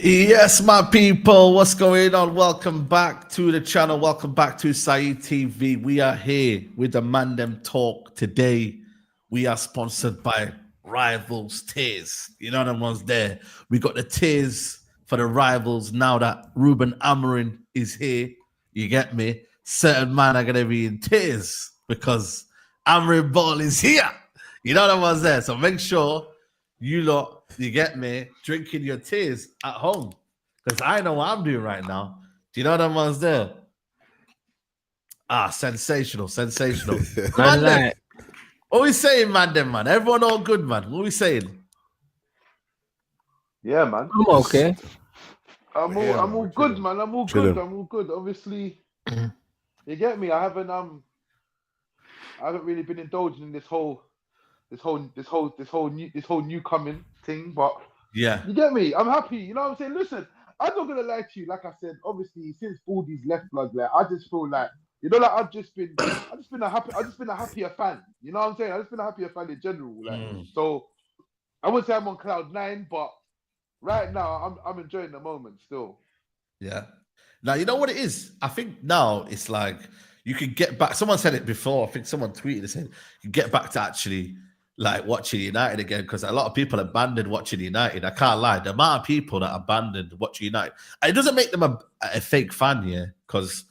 Yes, my people, what's going on? Welcome back to the channel. Welcome back to Saeed TV. We are here with the Mandem Talk today. We are sponsored by Rivals Tears. You know them ones there. We got the tears for the rivals now that Ruben Amorim is here. You get me? Certain man are gonna be in tears because Amorim Ball is here. You know them ones there. So make sure you lot, you get me, drinking your tears at home. Because I know what I'm doing right now. Do you know them ones there? Sensational. Mandem, what we saying, Mandem, man? Everyone all good, man. What we saying? Yeah, man. I'm okay. I'm all good, man. I'm all good. Obviously, you get me. I haven't really been indulging in this whole new coming thing, but Yeah, you get me. I'm happy. You know what I'm saying? Listen, I'm not gonna lie to you. Like I said, obviously, since Baldy's left blood, like I just feel like I've just been a happier fan. You know what I'm saying? I've just been a happier fan in general. Like, so I wouldn't say I'm on cloud 9, but right now I'm enjoying the moment still. yeah. Now you know what it is. I think now it's like you could get back. Someone said it before. I think someone tweeted and said you get back to actually like watching United again, because a lot of people abandoned watching United. I can't lie. The amount of people that abandoned watching United, it doesn't make them a fake fan, yeah, because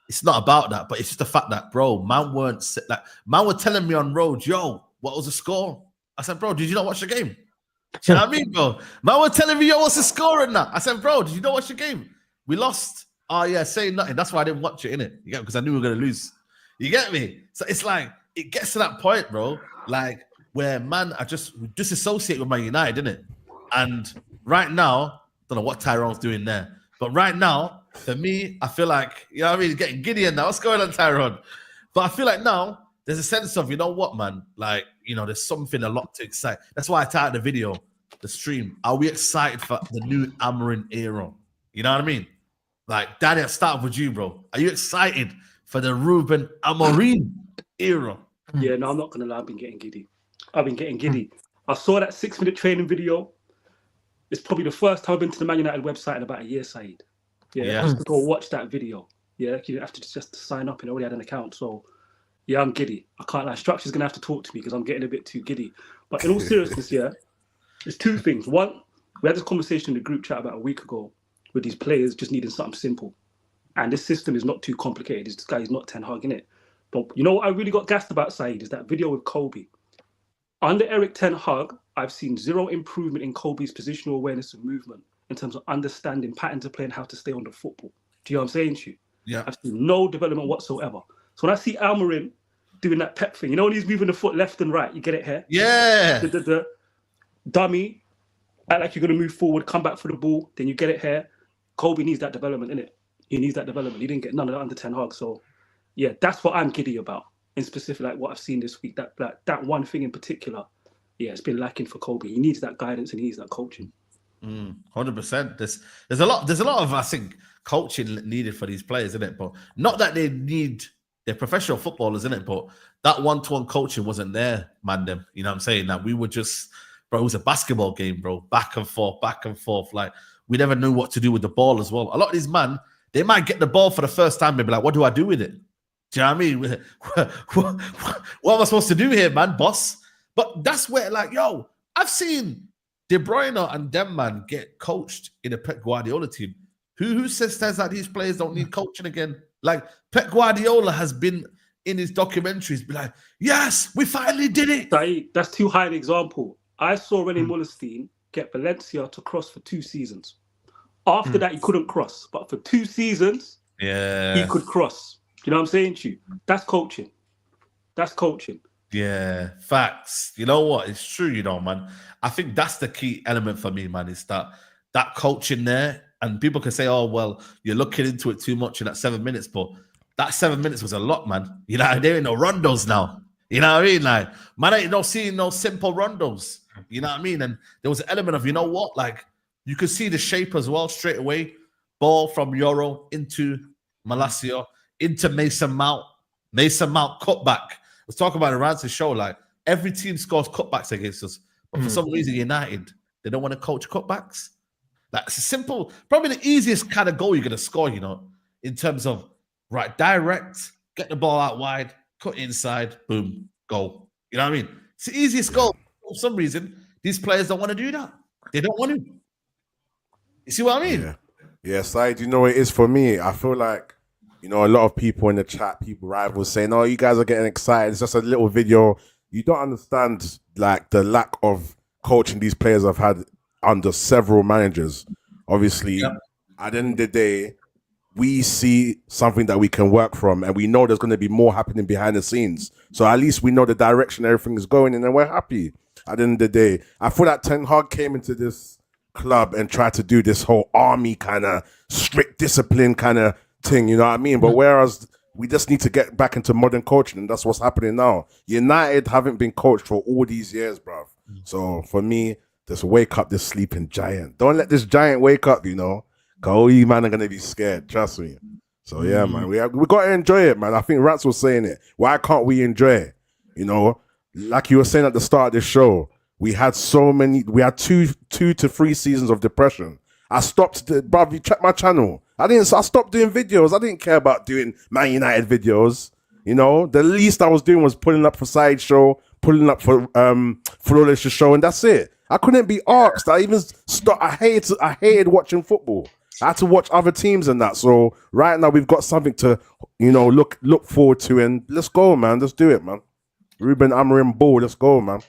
it's not about that. But it's just the fact that, bro, man were telling me on road, yo, what was the score? I said, bro, did you not watch the game? Do you know what I mean, bro? Man were telling me, yo, what's the score in that? I said, bro, did you not watch the game? We lost. Oh yeah, saying nothing. That's why I didn't watch it, innit? You get, because I knew we were gonna lose. You get me? So it's like it gets to that point, bro. Like where man, I just disassociate with my United, innit? And right now, don't know what Tyrone's doing there, but right now, for me, I feel like, you know what I mean, he's getting giddy now. What's going on, Tyrone? But I feel like now there's a sense of, you know what, man, like, you know, there's something a lot to excite. That's why I titled the video, the stream. Are we excited for the new Amorim era? You know what I mean? Like, Danny, I'll start with you, bro. Are you excited for the Ruben Amorim era? Yeah, no, I'm not gonna lie. I've been getting giddy. I saw that 6-minute training video. It's probably the first time I've been to the Man United website in about a year, Saeed. Yeah. Just to go watch that video. Yeah, you have to just sign up and already had an account. So, yeah, I'm giddy. I can't lie. Structure's gonna have to talk to me because I'm getting a bit too giddy. But in all seriousness, yeah, there's two things. One, we had this conversation in the group chat about a week ago with these players just needing something simple. And this system is not too complicated. This guy is not Ten Hag, innit? But you know what I really got gassed about, Saeed, is that video with Kobe. Under Eric Ten Hag, I've seen zero improvement in Kobe's positional awareness of movement in terms of understanding patterns of play and how to stay on the football. Do you know what I'm saying to you? Yeah. I've seen no development whatsoever. So when I see Amorim doing that pep thing, you know when he's moving the foot left and right, you get it here? Yeah. The dummy, act like you're going to move forward, come back for the ball, then you get it here. Kobe needs that development, innit? He needs that development. He didn't get none of that under Ten Hag. So, yeah, that's what I'm giddy about. In specific, like what I've seen this week, that one thing in particular, yeah, it's been lacking for Kobe. He needs that guidance and he needs that coaching. 100%. There's a lot of, I think, coaching needed for these players, isn't it? But not that they're professional footballers, isn't it? But that one-to-one coaching wasn't there, Mandem. You know what I'm saying? That we were just, bro, it was a basketball game, bro. Back and forth. Like, we never knew what to do with the ball as well. A lot of these man, they might get the ball for the first time and be like, what do I do with it? Do you know what I mean? What am I supposed to do here, man, boss? But that's where, like, yo, I've seen De Bruyne and them, man, get coached in a Pep Guardiola team. Who says that these players don't need coaching again? Like, Pep Guardiola has been in his documentaries, be like, yes, we finally did it. That's too high an example. I saw René Mullerstein get Valencia to cross for 2 seasons. After that, he couldn't cross. But for 2 seasons, he could cross. You know what I'm saying to you? That's coaching. Yeah, facts. You know what? It's true, you know, man. I think that's the key element for me, man, is that coaching there. And people can say, oh, well, you're looking into it too much in that 7 minutes. But that 7 minutes was a lot, man. You know, there ain't no rondos now. You know what I mean? Like, man, ain't no seeing no simple rondos. You know what I mean? And there was an element of, you know what? Like, you could see the shape as well straight away. Ball from Yoro into Malacia, into Mason Mount. Mason Mount cutback. Let's talk about it around the show. Like, every team scores cutbacks against us. But for some reason, United, they don't want to coach cutbacks. That's a simple, probably the easiest kind of goal you're going to score, you know, in terms of, right, direct, get the ball out wide, cut inside, boom, goal. You know what I mean? It's the easiest goal. For some reason, these players don't want to do that. They don't want to. You see what I mean? Yeah, Saeed, you know what it is for me? I feel like, you know, a lot of people in the chat, people rivals saying, oh, you guys are getting excited. It's just a little video. You don't understand, like, the lack of coaching these players have had under several managers. Obviously, at the end of the day, we see something that we can work from, and we know there's going to be more happening behind the scenes. So at least we know the direction everything is going in, and we're happy. At the end of the day, I feel that Ten Hag came into this club and tried to do this whole army kind of strict discipline kind of thing, you know what I mean? But whereas we just need to get back into modern coaching, and that's what's happening now. United haven't been coached for all these years, bruv. So for me, just wake up this sleeping giant. Don't let this giant wake up, you know. Cause all you man are gonna be scared, trust me. So yeah, man, we got to enjoy it, man. I think Rats was saying it. Why can't we enjoy it? You know, like you were saying at the start of this show, we had two to 3 seasons of depression. I stopped, bruv, you check my channel. I stopped doing videos. I didn't care about doing Man United videos. You know, the least I was doing was pulling up for Side Show, pulling up for Flawless Show, and that's it. I couldn't be asked. I even stopped. I hated watching football. I had to watch other teams and that. So right now we've got something to, you know, look forward to, and let's go, man. Let's do it, man. Ruben Amorim ball. Let's go, man.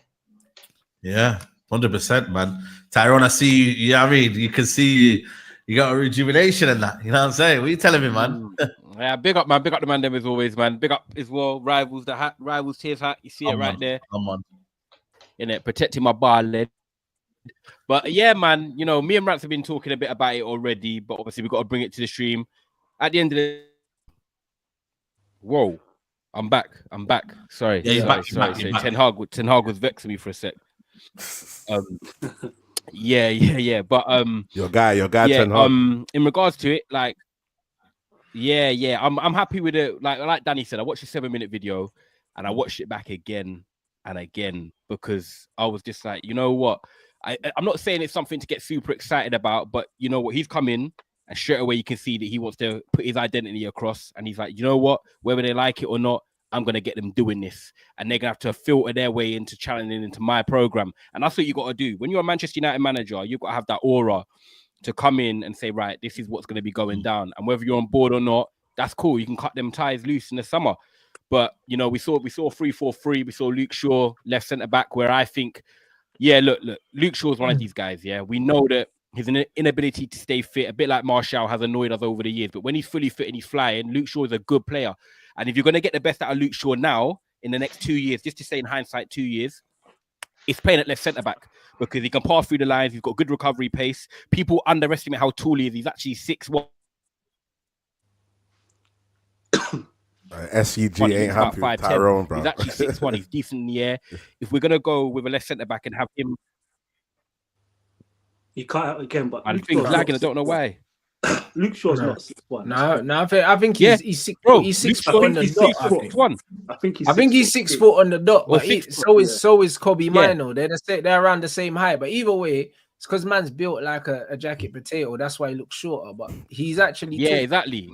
Yeah, 100%, man. Tyrone, I see you. You know what I mean? You can see you got a rejuvenation in that. You know what I'm saying? What are you telling me, man? Yeah, big up, man. Big up the Mandem as always, man. Big up as well. Rivals, the hat, Rivals Tears hat. You see it right there. Come on. In it, protecting my bar lid. But yeah, man, you know, me and Rats have been talking a bit about it already, but obviously we've got to bring it to the stream. At the end of the whoa, I'm back. Sorry. Yeah, he's back. Ten Hag was vexing me for a sec. Yeah. But your guy, yeah, Ten Hag. in regards to it, like, yeah, I'm happy with it. Like Danny said, I watched a 7-minute video and I watched it back again and again because I was just like, you know what? I'm not saying it's something to get super excited about, but you know what? He's come in and straight away you can see that he wants to put his identity across, and he's like, you know what? Whether they like it or not, I'm going to get them doing this, and they're going to have to filter their way into challenging into my program. And that's what you got to do. When you're a Manchester United manager, you've got to have that aura to come in and say, right, this is what's going to be going down. And whether you're on board or not, that's cool. You can cut them ties loose in the summer. But, you know, we saw 3-4-3. We saw Luke Shaw left centre-back, where I think, yeah, look, Luke Shaw's one of these guys, yeah. We know that his inability to stay fit, a bit like Martial, has annoyed us over the years. But when he's fully fit and he's flying, Luke Shaw is a good player. And if you're going to get the best out of Luke Shaw now, in the next 2 years, just to say in hindsight 2 years, it's playing at left centre-back because he can pass through the lines. He's got good recovery pace. People underestimate how tall he is. He's actually 6'1". SEG ain't happy with Tyrone, bro. He's actually 6'1". He's decent in the air. If we're going to go with a left centre-back and have him... He cut out again, but... I think he's lagging. I don't know why. Luke Shaw's not 6'1". No, I think he's 6 foot. He's 6 foot on the dot. I think he's 6 foot on the dot. But so is Kobe Mino. They're around the same height. But either way, it's because man's built like a jacket potato. That's why he looks shorter. But he's actually exactly.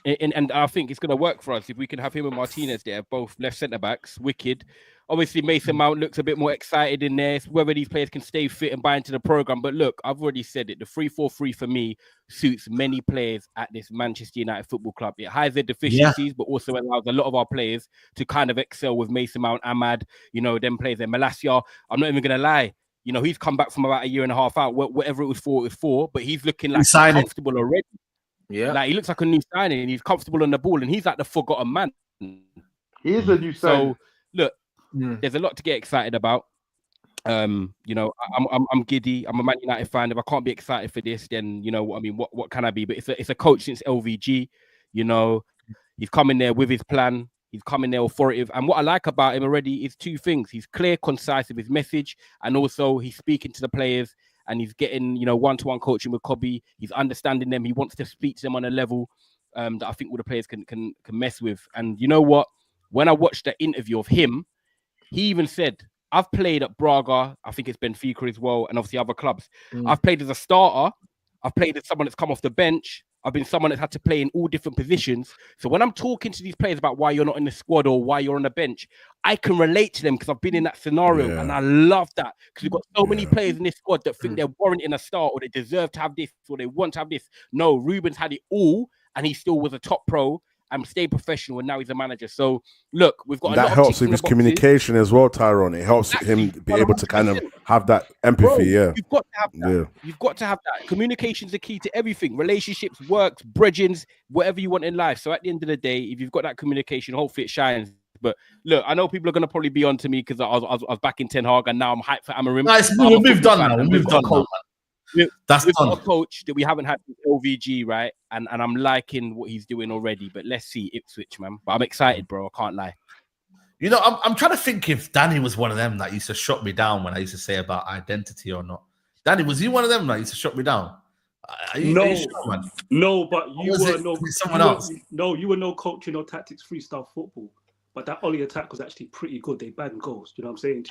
And I think it's going to work for us if we can have him and Martinez there, both left centre backs. Wicked. Obviously, Mason Mount looks a bit more excited in there. It's whether these players can stay fit and buy into the program. But look, I've already said it. The 3-4-3 for me suits many players at this Manchester United Football Club. It hides their deficiencies, but also allows a lot of our players to kind of excel with Mason Mount, Ahmad, you know, them players there. Malacia, I'm not even going to lie. You know, he's come back from about a year and a half out. Whatever it was for, but he's looking like comfortable already. Yeah, like he looks like a new signing. He's comfortable on the ball, and he's like the forgotten man. He is a new signing. So look, there's a lot to get excited about. You know, I'm giddy. I'm a Man United fan. If I can't be excited for this, then you know what I mean. What can I be? But it's a coach since LVG. You know, he's coming there with his plan. He's coming there authoritative. And what I like about him already is two things. He's clear, concise with his message, and also he's speaking to the players. And he's getting, you know, one-to-one coaching with Kobe. He's understanding them. He wants to speak to them on a level that I think all the players can mess with. And you know what? When I watched the interview of him, he even said, I've played at Braga. I think it's Benfica as well, and obviously other clubs. I've played as a starter. I've played as someone that's come off the bench. I've been someone that's had to play in all different positions. So when I'm talking to these players about why you're not in the squad or why you're on the bench, I can relate to them because I've been in that scenario, and I love that because we've got so many players in this squad that think they're warranting a start or they deserve to have this or they want to have this. No, Ruben's had it all, and he still was a top pro and stayed professional, and now he's a manager. So look, we've got a lot that helps with his boxes. communication as well, Tyrone. It helps him be able to kind of have that empathy. Bro, you've got to have that. You've got to have that. Communication's the key to everything: relationships, works, bridgings, whatever you want in life. So at the end of the day, if you've got that communication, hopefully it shines. But look, I know people are going to probably be on to me because I was back in Ten Hag, and now I'm hyped for Amorim. Nice, we moved on now. We've done now. That's we've done. got a coach that we haven't had with OVG, right? And I'm liking what he's doing already. But let's see Ipswich, man. But I'm excited, bro. I can't lie. You know, I'm trying to think if Danny was one of them that used to shut me down when I used to say about identity or not. Danny, was you one of them that used to shut me down? No, but you were someone else. No, you were no coaching or tactics freestyle football. But that Ollie attack was actually pretty good. They banged goals. You know what I'm saying?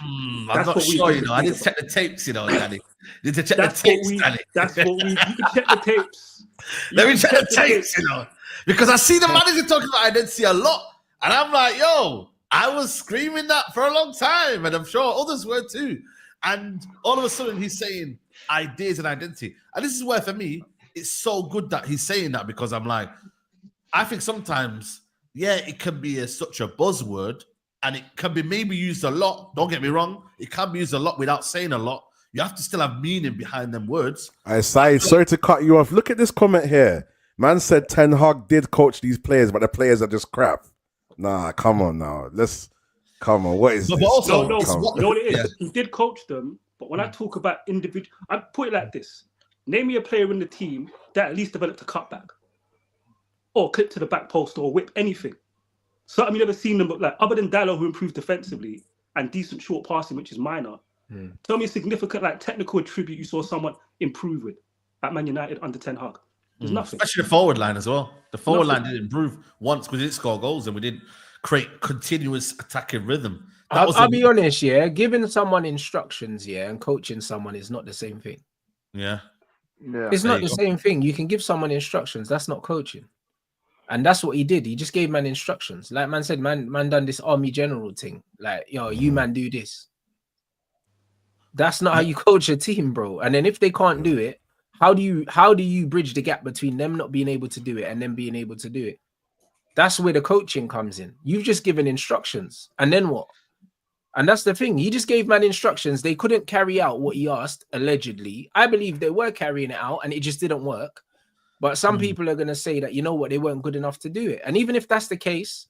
I'm not sure, you know. I didn't check the tapes, you know, Danny. Did you check the tapes, Danny? That's what we. You can check the tapes. Let me check the tapes, you know, because I see the manager talking about identity a lot, and I'm like, yo, I was screaming that for a long time, and I'm sure others were too. And all of a sudden, he's saying ideas and identity, and this is where, for me, it's so good that he's saying that because I'm like, I think sometimes. Yeah, it can be such a buzzword and it can be maybe used a lot. Don't get me wrong. It can be used a lot without saying a lot. You have to still have meaning behind them words. Saeed, sorry to cut you off. Look at this comment here. Man said Ten Hag did coach these players, but the players are just crap. Nah, come on now. Come on. What is this? Also, you know what it is? Yeah. He did coach them, but when I talk about individual, I put it like this. Name me a player in the team that at least developed a cutback. Or clip to the back post or whip anything. Something you never seen them, but like other than Dallo, who improved defensively and decent short passing, which is minor. Tell me a significant like technical attribute you saw someone improve with at Man United under Ten Hag. There's nothing. Especially the forward line as well. The forward line didn't improve once because we didn't score goals and we didn't create continuous attacking rhythm. I'll be honest, giving someone instructions, and coaching someone is not the same thing. Yeah. It's not the same thing. You can give someone instructions. That's not coaching. And that's what he did. He just gave man instructions. Like man said, man done this army general thing. Like, you man do this. That's not how you coach a team, bro. And then if they can't do it, how do you bridge the gap between them not being able to do it and them being able to do it? That's where the coaching comes in. You've just given instructions. And then what? And that's the thing. He just gave man instructions. They couldn't carry out what he asked, allegedly. I believe they were carrying it out and it just didn't work. But some people are going to say that, you know what, they weren't good enough to do it. And even if that's the case,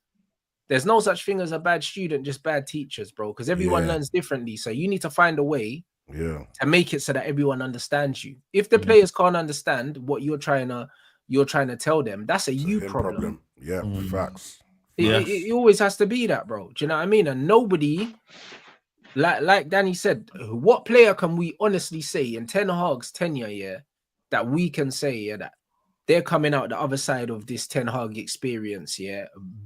there's no such thing as a bad student, just bad teachers, bro, because everyone learns differently. So you need to find a way to make it so that everyone understands you. If the players can't understand what you're trying to tell them, that's a you problem. Yeah, facts. It always has to be that, bro. Do you know what I mean? And nobody, like Danny said, what player can we honestly say in Ten Hag's tenure, that we can say that they're coming out the other side of this Ten Hag experience,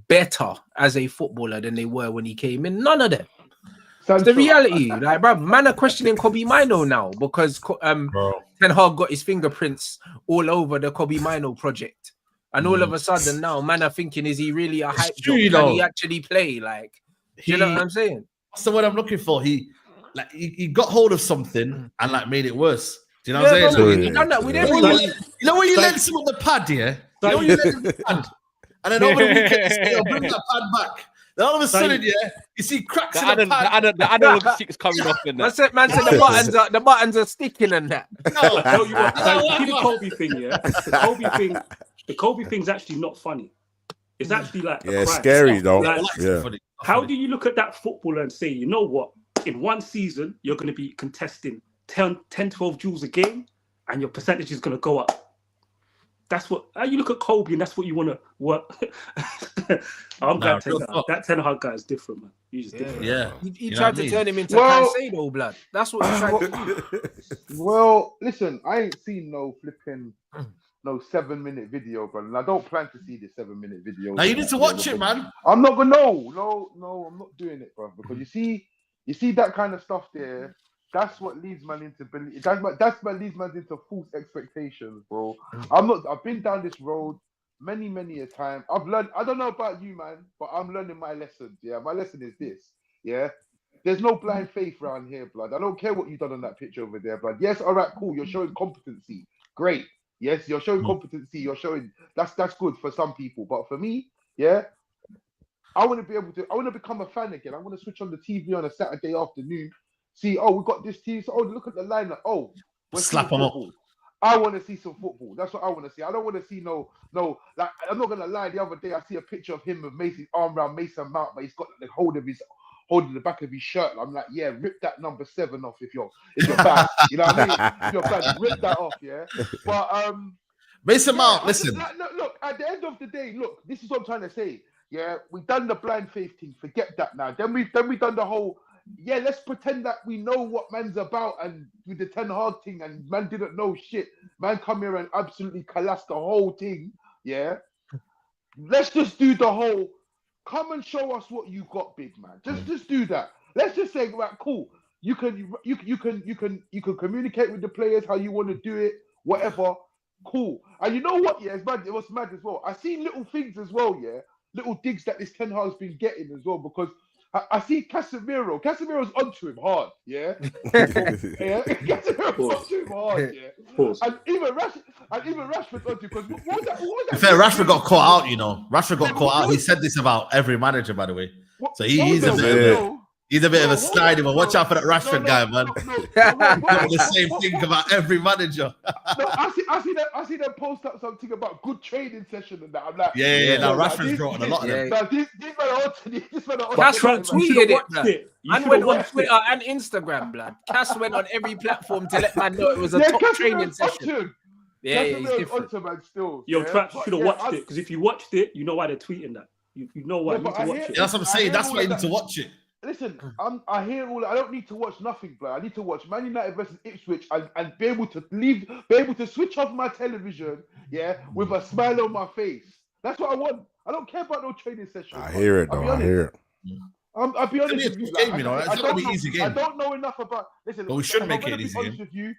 better as a footballer than they were when he came in? None of them. It's the reality. Like, bro, man are questioning Kobe Mino now because Ten Hag got his fingerprints all over the Kobe Mino project. And all of a sudden now, man are thinking, is he really a hype job? Can he actually play? Like, do you know what I'm saying? That's the word I'm looking for. He got hold of something and like made it worse. Do you know what I'm saying? You know when you lend someone the pad, You know when you lend them the pad, and then over the weekend you bring that pad back. Then all of a sudden, you see cracks in the pad. The analog sticks coming off in that. Man said the buttons are sticking in that. The Kobe thing, the Kobe thing's actually not funny. It's actually like scary though. How do you look at that footballer and say, you know what? In one season, you're going to be contesting 10, 12 joules a game, and your percentage is going to go up. That's what. How you look at Kobe, and that's what you want to work. I'm glad that Ten Hag guy is different, man. He's just different. Yeah, he tried to turn him into Caicedo, blood. That's what he tried to do. Well, listen, I ain't seen no flipping. No 7-minute video, bro. And I don't plan to see the 7-minute video. Now you need to watch it, man. I'm not gonna. No, I'm not doing it, bro. Because you see, You see that kind of stuff there. That's what leads man into belief. That's what leads man into false expectations, bro. I've been down this road many a time. I've learned. I don't know about you, man, but I'm learning my lessons. Yeah, my lesson is this. Yeah, there's no blind faith around here, blood. I don't care what you've done on that picture over there, blood. Yes, all right, cool. You're showing competency. Great. Yes, you're showing competency. You're showing that's good for some people, but for me, yeah. I want to become a fan again. I want to switch on the TV on a Saturday afternoon, see, oh, we got this team. So, oh, look at the lineup. Oh, we're slap them up. I want to see some football. That's what I want to see. I don't want to see no. Like, I'm not gonna lie. The other day, I see a picture of him with Mason's arm around Mason Mount, but he's got the holding the back of his shirt. I'm like, yeah, rip that number 7 off if you're bad. You know what I mean? If you're bad, rip that off, yeah. But Mason Mount, listen. Look, at the end of the day, look, this is what I'm trying to say. Yeah, we done the blind faith thing. Forget that now. Then we done the whole. Yeah, let's pretend that we know what man's about, and with the Ten Hag thing, and man didn't know shit. Man come here and absolutely collapse the whole thing. Yeah, let's just do the whole. Come and show us what you got, big man. Just do that. Let's just say, right, cool. You can communicate with the players how you want to do it, whatever. Cool. And you know what? Yeah, it's mad. It was mad as well. I see little things as well. Yeah. Little digs that this Ten Hag's been getting as well, because I see Casemiro. Casemiro's onto him hard, yeah. Casemiro's onto him hard, yeah. And even Rashford's onto him, because what was that? Fair, Rashford got caught out, you know. Rashford got caught out. He said this about every manager, by the way. So he's a bit of a snidey one. Watch out for that Rashford guy, man. The same thing about every manager. I see them post up something about good training session and that. I'm like, now Rashford's brought on a lot of them. These men are on. Cass tweeted it, blood. And went on Twitter and Instagram, blood. Cass went on every platform to let man know it was a top training session. Yeah, he's different. Yo, Traps, you should have watched it, because if you watched it, you know why they're tweeting that. You know why. You need to watch it. That's what I'm saying. That's why you need to watch it. Listen, I hear all. I don't need to watch nothing, bro. I need to watch Man United versus Ipswich and be able to switch off my television, yeah, with a smile on my face. That's what I want. I don't care about no training session. I hear it, though. I hear it. I'll be honest with you. It's not gonna be easy game. I don't know enough about. Listen, but we should make it easy.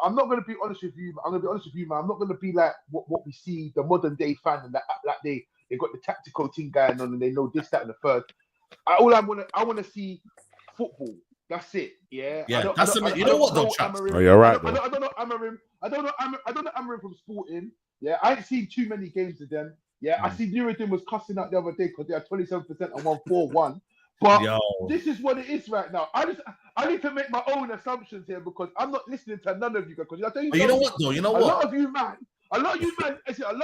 I'm not going to be honest with you. I'm going to be honest with you, man. I'm not going to be like what we see the modern day fan and that like they got the tactical thing going on and they know this, that, and the third. I want to see football. That's it. Yeah. Yeah. You know what, though, chaps? Oh, you're right. I don't know Amorim. I don't know Amorim from Sporting. Yeah. I ain't seen too many games of them. Yeah. I see Nuruddin was cussing out the other day because they had 27% and won 4-1. But this is what it is right now. I need to make my own assumptions here because I'm not listening to none of you guys. Because I tell you, you know what, though? You know what? A lot of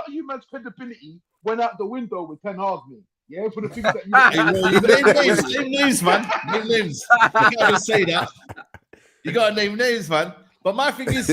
you man's credibility went out the window with Ten Hag. Yeah, for the things that you name names, man. Name names. You can't even say that. You gotta name names, man. But my thing is,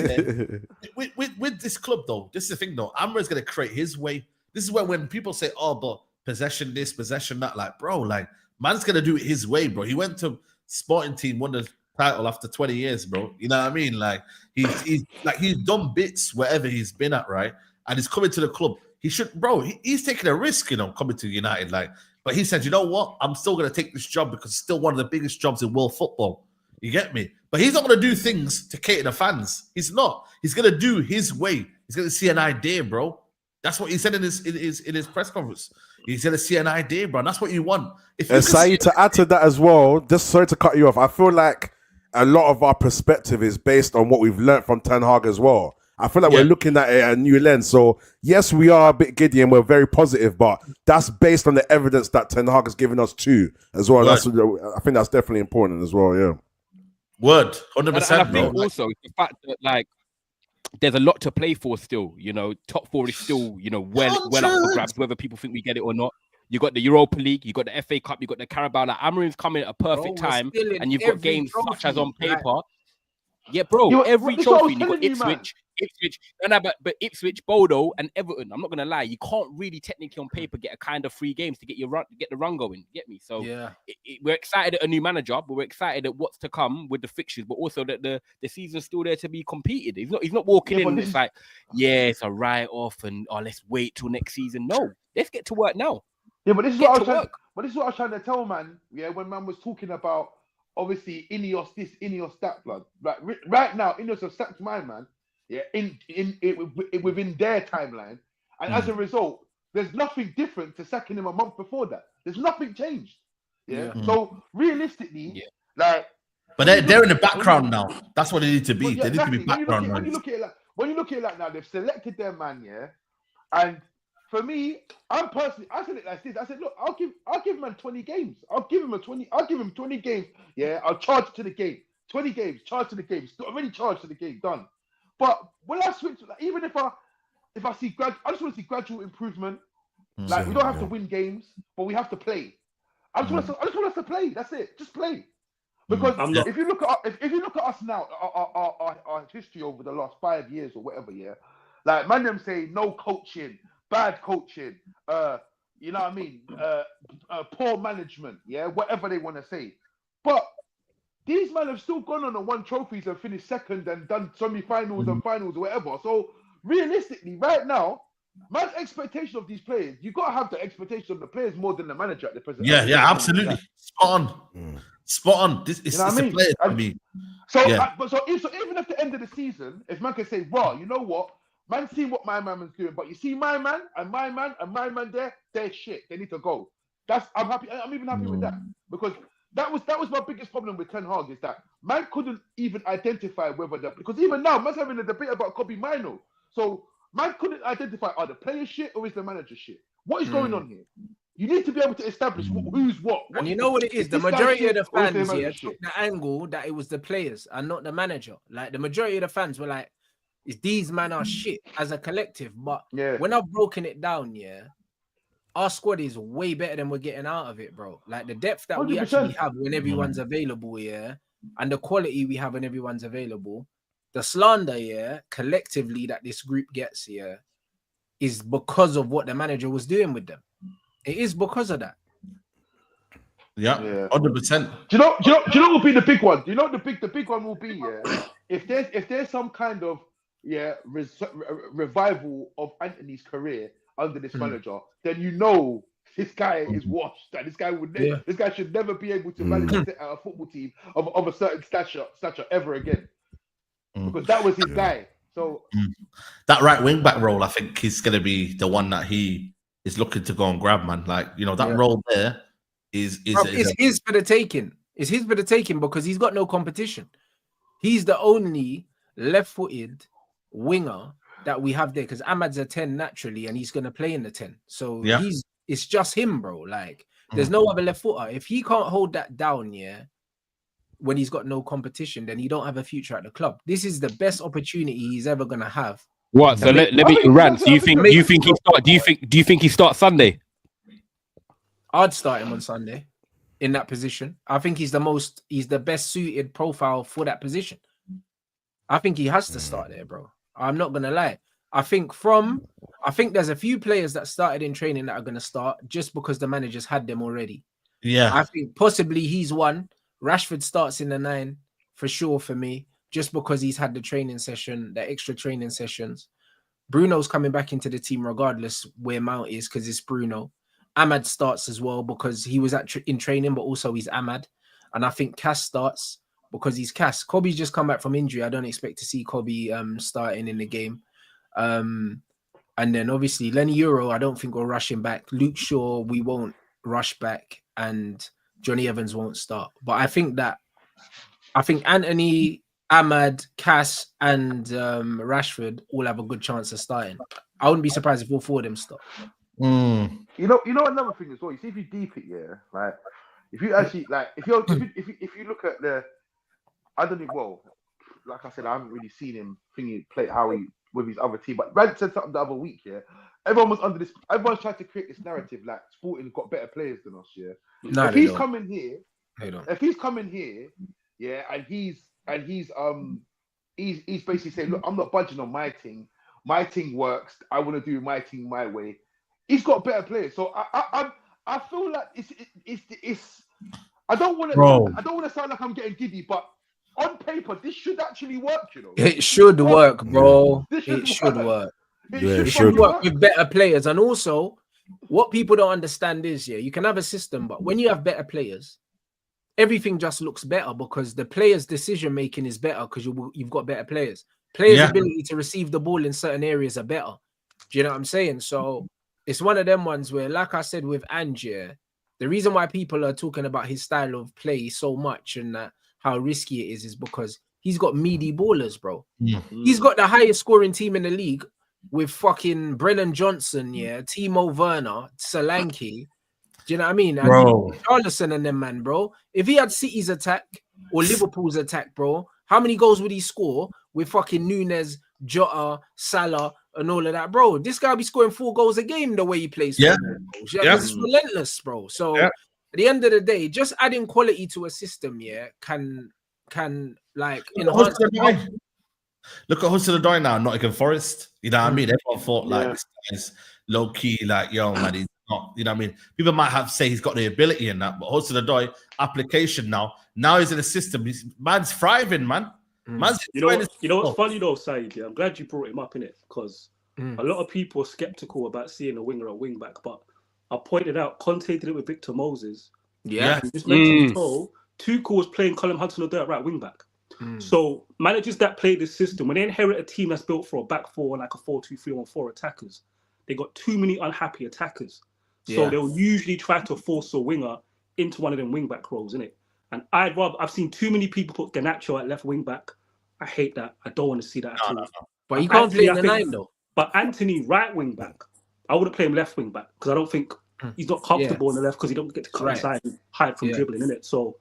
with this club, though, this is the thing, though. Amra's gonna create his way. This is when people say, "Oh, but possession this, possession that," like, bro, like, man's gonna do it his way, bro. He went to Sporting Team, won the title after 20 years, bro. You know what I mean? Like, he's done bits wherever he's been at, right? And he's coming to the club. He should, bro. He's taking a risk, you know, coming to United. Like, but he said, you know what? I'm still going to take this job because it's still one of the biggest jobs in world football. You get me? But he's not going to do things to cater the fans. He's not. He's going to do his way. He's going to see an idea, bro. That's what he said in his press conference. He's going to see an idea, bro. And that's what you want. And Saeed, to add to that as well, just sorry to cut you off. I feel like a lot of our perspective is based on what we've learned from Ten Hag as well. I feel like we're looking at it at a new lens. So, yes, we are a bit giddy and we're very positive, but that's based on the evidence that Ten Hag has given us too, as well. I think that's definitely important as well, yeah. Word, 100%. And I think also the fact that, like, there's a lot to play for still, you know, top 4 is still, you know, well up for grabs, whether people think we get it or not. You got the Europa League, you got the FA Cup, you got the Carabao. Like, Amorim's coming at a perfect time, and you've got games such as on paper. Yeah, bro, every trophy, you got Ipswich, but Ipswich, Bodo, and Everton. I'm not gonna lie, you can't really technically on paper get a kind of 3 games to get the run going. Get me? So we're excited at a new manager, but we're excited at what's to come with the fixtures, but also that the season's still there to be competed. He's not walking in. It's like, it's a write off, and let's wait till next season. No, let's get to work now. Yeah, but this is what I was trying to tell, man. Yeah, when man was talking about, obviously Ineos this, Ineos that, blood. Like right now, Ineos have sacked my man, yeah, within their timeline, and as a result, there's nothing different to sacking him a month before that. There's nothing changed. Yeah. So realistically, like, but they're in the background now. That's what they need to be. They need to be background. When you look at it like now, they've selected their man, yeah, and. For me, I said it like this. I said, look, I'll give man 20 games. I'll give him 20 games. Yeah, I'll charge to the game. 20 games, charge to the game. It's already charged to the game, done. But when I switch, like, even if I see I just want to see gradual improvement. Like we don't have to win games, but we have to play. I just want us to play. That's it. Just play. Because if you look at us now, our history over the last 5 years or whatever, yeah, like Mandem say no coaching. Bad coaching, you know what I mean? Poor management, yeah, whatever they want to say. But these men have still gone on and won trophies and finished second and done semi-finals and finals or whatever. So realistically, right now, man's expectation of these players, you got to have the expectation of the players more than the manager at the present. Yeah, absolutely. Spot on. This is the players for me. So, so even at the end of the season, if man can say, well, you know what? Man, see what my man was doing, but you see my man and my man there, they're shit. They need to go. I'm happy. I'm even happy with that because that was my biggest problem with Ten Hag is that man couldn't even identify whether because even now man's having a debate about Kobe Mino. So man couldn't identify are the players shit or is the manager shit? What is going on here? You need to be able to establish who's what. And you know what it is? The majority of the fans here took the angle that it was the players and not the manager. Like the majority of the fans were like, these men are shit as a collective, but when I've broken it down, our squad is way better than we're getting out of it, bro. Like the depth that 100%. We actually have when everyone's available, and the quality we have when everyone's available, the slander, collectively that this group gets, is because of what the manager was doing with them. It is because of that. Yeah, 100%. Do you know what will be the big one? Do you know what the big one will be? If there's some kind of revival of Anthony's career under this manager, then you know this guy is washed. That this guy this guy should never be able to manage a football team of a certain stature ever again, because that was his guy. So that right wing back role, I think, is going to be the one that he is looking to go and grab, man. Like, you know, that role there is his for the taking. It's his for the taking because he's got no competition. He's the only left-footed winger that we have there because Ahmad's a 10 naturally and he's going to play in the 10. So it's just him, bro. Like there's no other left footer. If he can't hold that down, when he's got no competition, then he don't have a future at the club. This is the best opportunity he's ever going to have. What? So let me rant. Do you think he starts Sunday? I'd start him on Sunday in that position. I think he's the best suited profile for that position. I think he has to start there, bro. I'm not gonna lie. I think there's a few players that started in training that are gonna start just because the managers had them already. Yeah. I think possibly he's one. Rashford starts in the 9 for sure for me, just because he's had the extra training sessions. Bruno's coming back into the team regardless where Mount is because it's Bruno. Ahmad starts as well because he was in training, but also he's Ahmad. And I think Cass starts because he's Cass. Kobe's just come back from injury. I don't expect to see Kobe starting in the game. And then obviously Leny Yoro, I don't think we'll rush him back. Luke Shaw, we won't rush back. And Johnny Evans won't start. But I think Anthony, Ahmad, Cass, and Rashford all have a good chance of starting. I wouldn't be surprised if all 4 of them start. You know another thing as well. You see if you deep it, like if you actually like if you look at the, I don't know. Well, like I said, I haven't really seen him play how he with his other team. But Rand said something the other week. Everyone's trying to create this narrative like Sporting got better players than us. No, if he's coming here, and he's basically saying, look, I'm not budging on my thing. My thing works. I want to do my thing my way. He's got better players. So I feel like it's. I don't want to sound like I'm getting giddy, but on paper, this should actually work. It should work, bro. It should work. It should work with better players, and also what people don't understand is, you can have a system, but when you have better players, everything just looks better because the players' decision making is better because you've got better players. Players' ability to receive the ball in certain areas are better. Do you know what I'm saying? So it's one of them ones where, like I said with Angier, the reason why people are talking about his style of play so much and how risky it is because he's got meaty ballers, bro. He's got the highest scoring team in the league with fucking Brennan Johnson, Timo Werner, Solanke. Do you know what I mean? And Charleston and them, man, bro. If he had City's attack or Liverpool's attack, bro, how many goals would he score with fucking Nunes, Jota, Salah, and all of that, bro? This guy be scoring 4 goals a game the way he plays. It's relentless, bro. So at the end of the day, just adding quality to a system, can like enhance. Look at Hudson-Odoi now, Nottingham Forest. You know what I mean? Everyone thought like this guy's low key, like, yo, man, he's not. You know what I mean? People might have say he's got the ability in that, but Hudson-Odoi application now he's in the system. Man's thriving, man. You know what's funny though, Saeed? I'm glad you brought him up in it because a lot of people are skeptical about seeing a winger or wing back, but I pointed out Conte did it with Victor Moses. You just mentioned Tuchel was playing Callum Hudson-Odoi at right wing back. So managers that play this system, when they inherit a team that's built for a back four, like a 4-2-3-1-4 attackers, they got too many unhappy attackers. So they'll usually try to force a winger into one of them wing back roles, innit? And I've seen too many people put Garnacho at left wing back. I hate that. I don't want to see that at all. No. But he can't play in the 9 though. But Anthony, right wing back, I wouldn't play him left wing back because I don't think he's not comfortable on the left because he don't get to cut inside and hide from dribbling, innit? So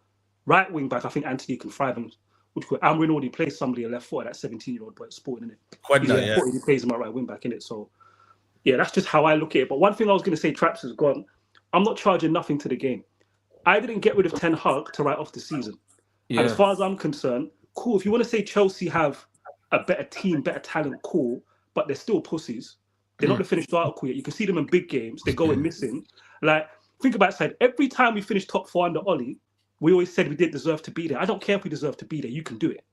right wing back, I think Anthony can thrive in. Amorim already plays somebody a left foot, that 17-year-old boy at Sporting, innit? He plays him at right wing back, innit? So yeah, that's just how I look at it. But one thing I was going to say, Traps has gone. I'm not charging nothing to the game. I didn't get rid of Ten Hag to write off the season. And as far as I'm concerned, cool. If you want to say Chelsea have a better team, better talent, cool. But they're still pussies. They're not the finished article yet. You can see them in big games. They're going missing. Like, think about it. Every time we finished top 4 under Ollie, we always said we didn't deserve to be there. I don't care if we deserve to be there. You can do it.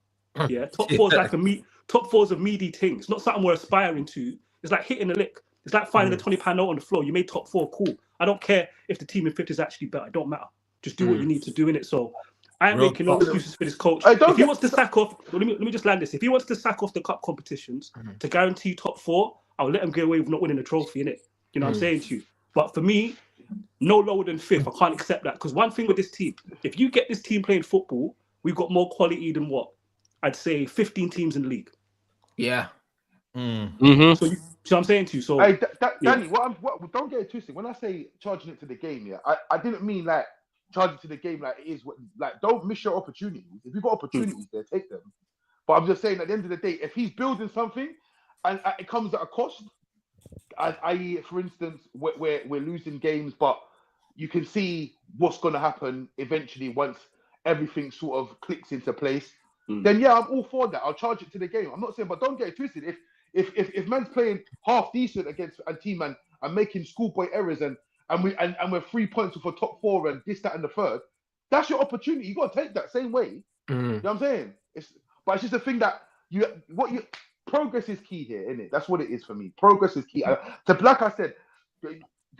Yeah, top 4 is like top 4 is a meaty thing. It's not something we're aspiring to. It's like hitting a lick. It's like finding a £20 note on the floor. You made top 4, cool. I don't care if the team in 5th is actually better. It don't matter. Just do what you need to do in it. So I ain't making no excuses for this coach. If he wants to sack off, let me just land this. If he wants to sack off the cup competitions to guarantee top 4, I'll let him get away with not winning a trophy, innit? You know what I'm saying to you? But for me, no lower than 5th. I can't accept that. Because one thing with this team, if you get this team playing football, we've got more quality than what? I'd say 15 teams in the league. Yeah. So you see what I'm saying to you? So hey, Danny, don't get it twisted. When I say charging it to the game, I didn't mean like charging to the game like it is. Like, don't miss your opportunities. If you've got opportunities there, take them. But I'm just saying, at the end of the day, if he's building something and it comes at a cost, i.e., for instance, we're losing games, but you can see what's going to happen eventually once everything sort of clicks into place. Then I'm all for that. I'll charge it to the game. I'm not saying, but don't get it twisted. If man's playing half decent against a team and making schoolboy errors and we're 3 points for top 4 and this, that, and the third, that's your opportunity. You got to take that same way. You know what I'm saying? But it's just a thing that progress is key here, isn't it? That's what it is for me. Progress is key. Like I said,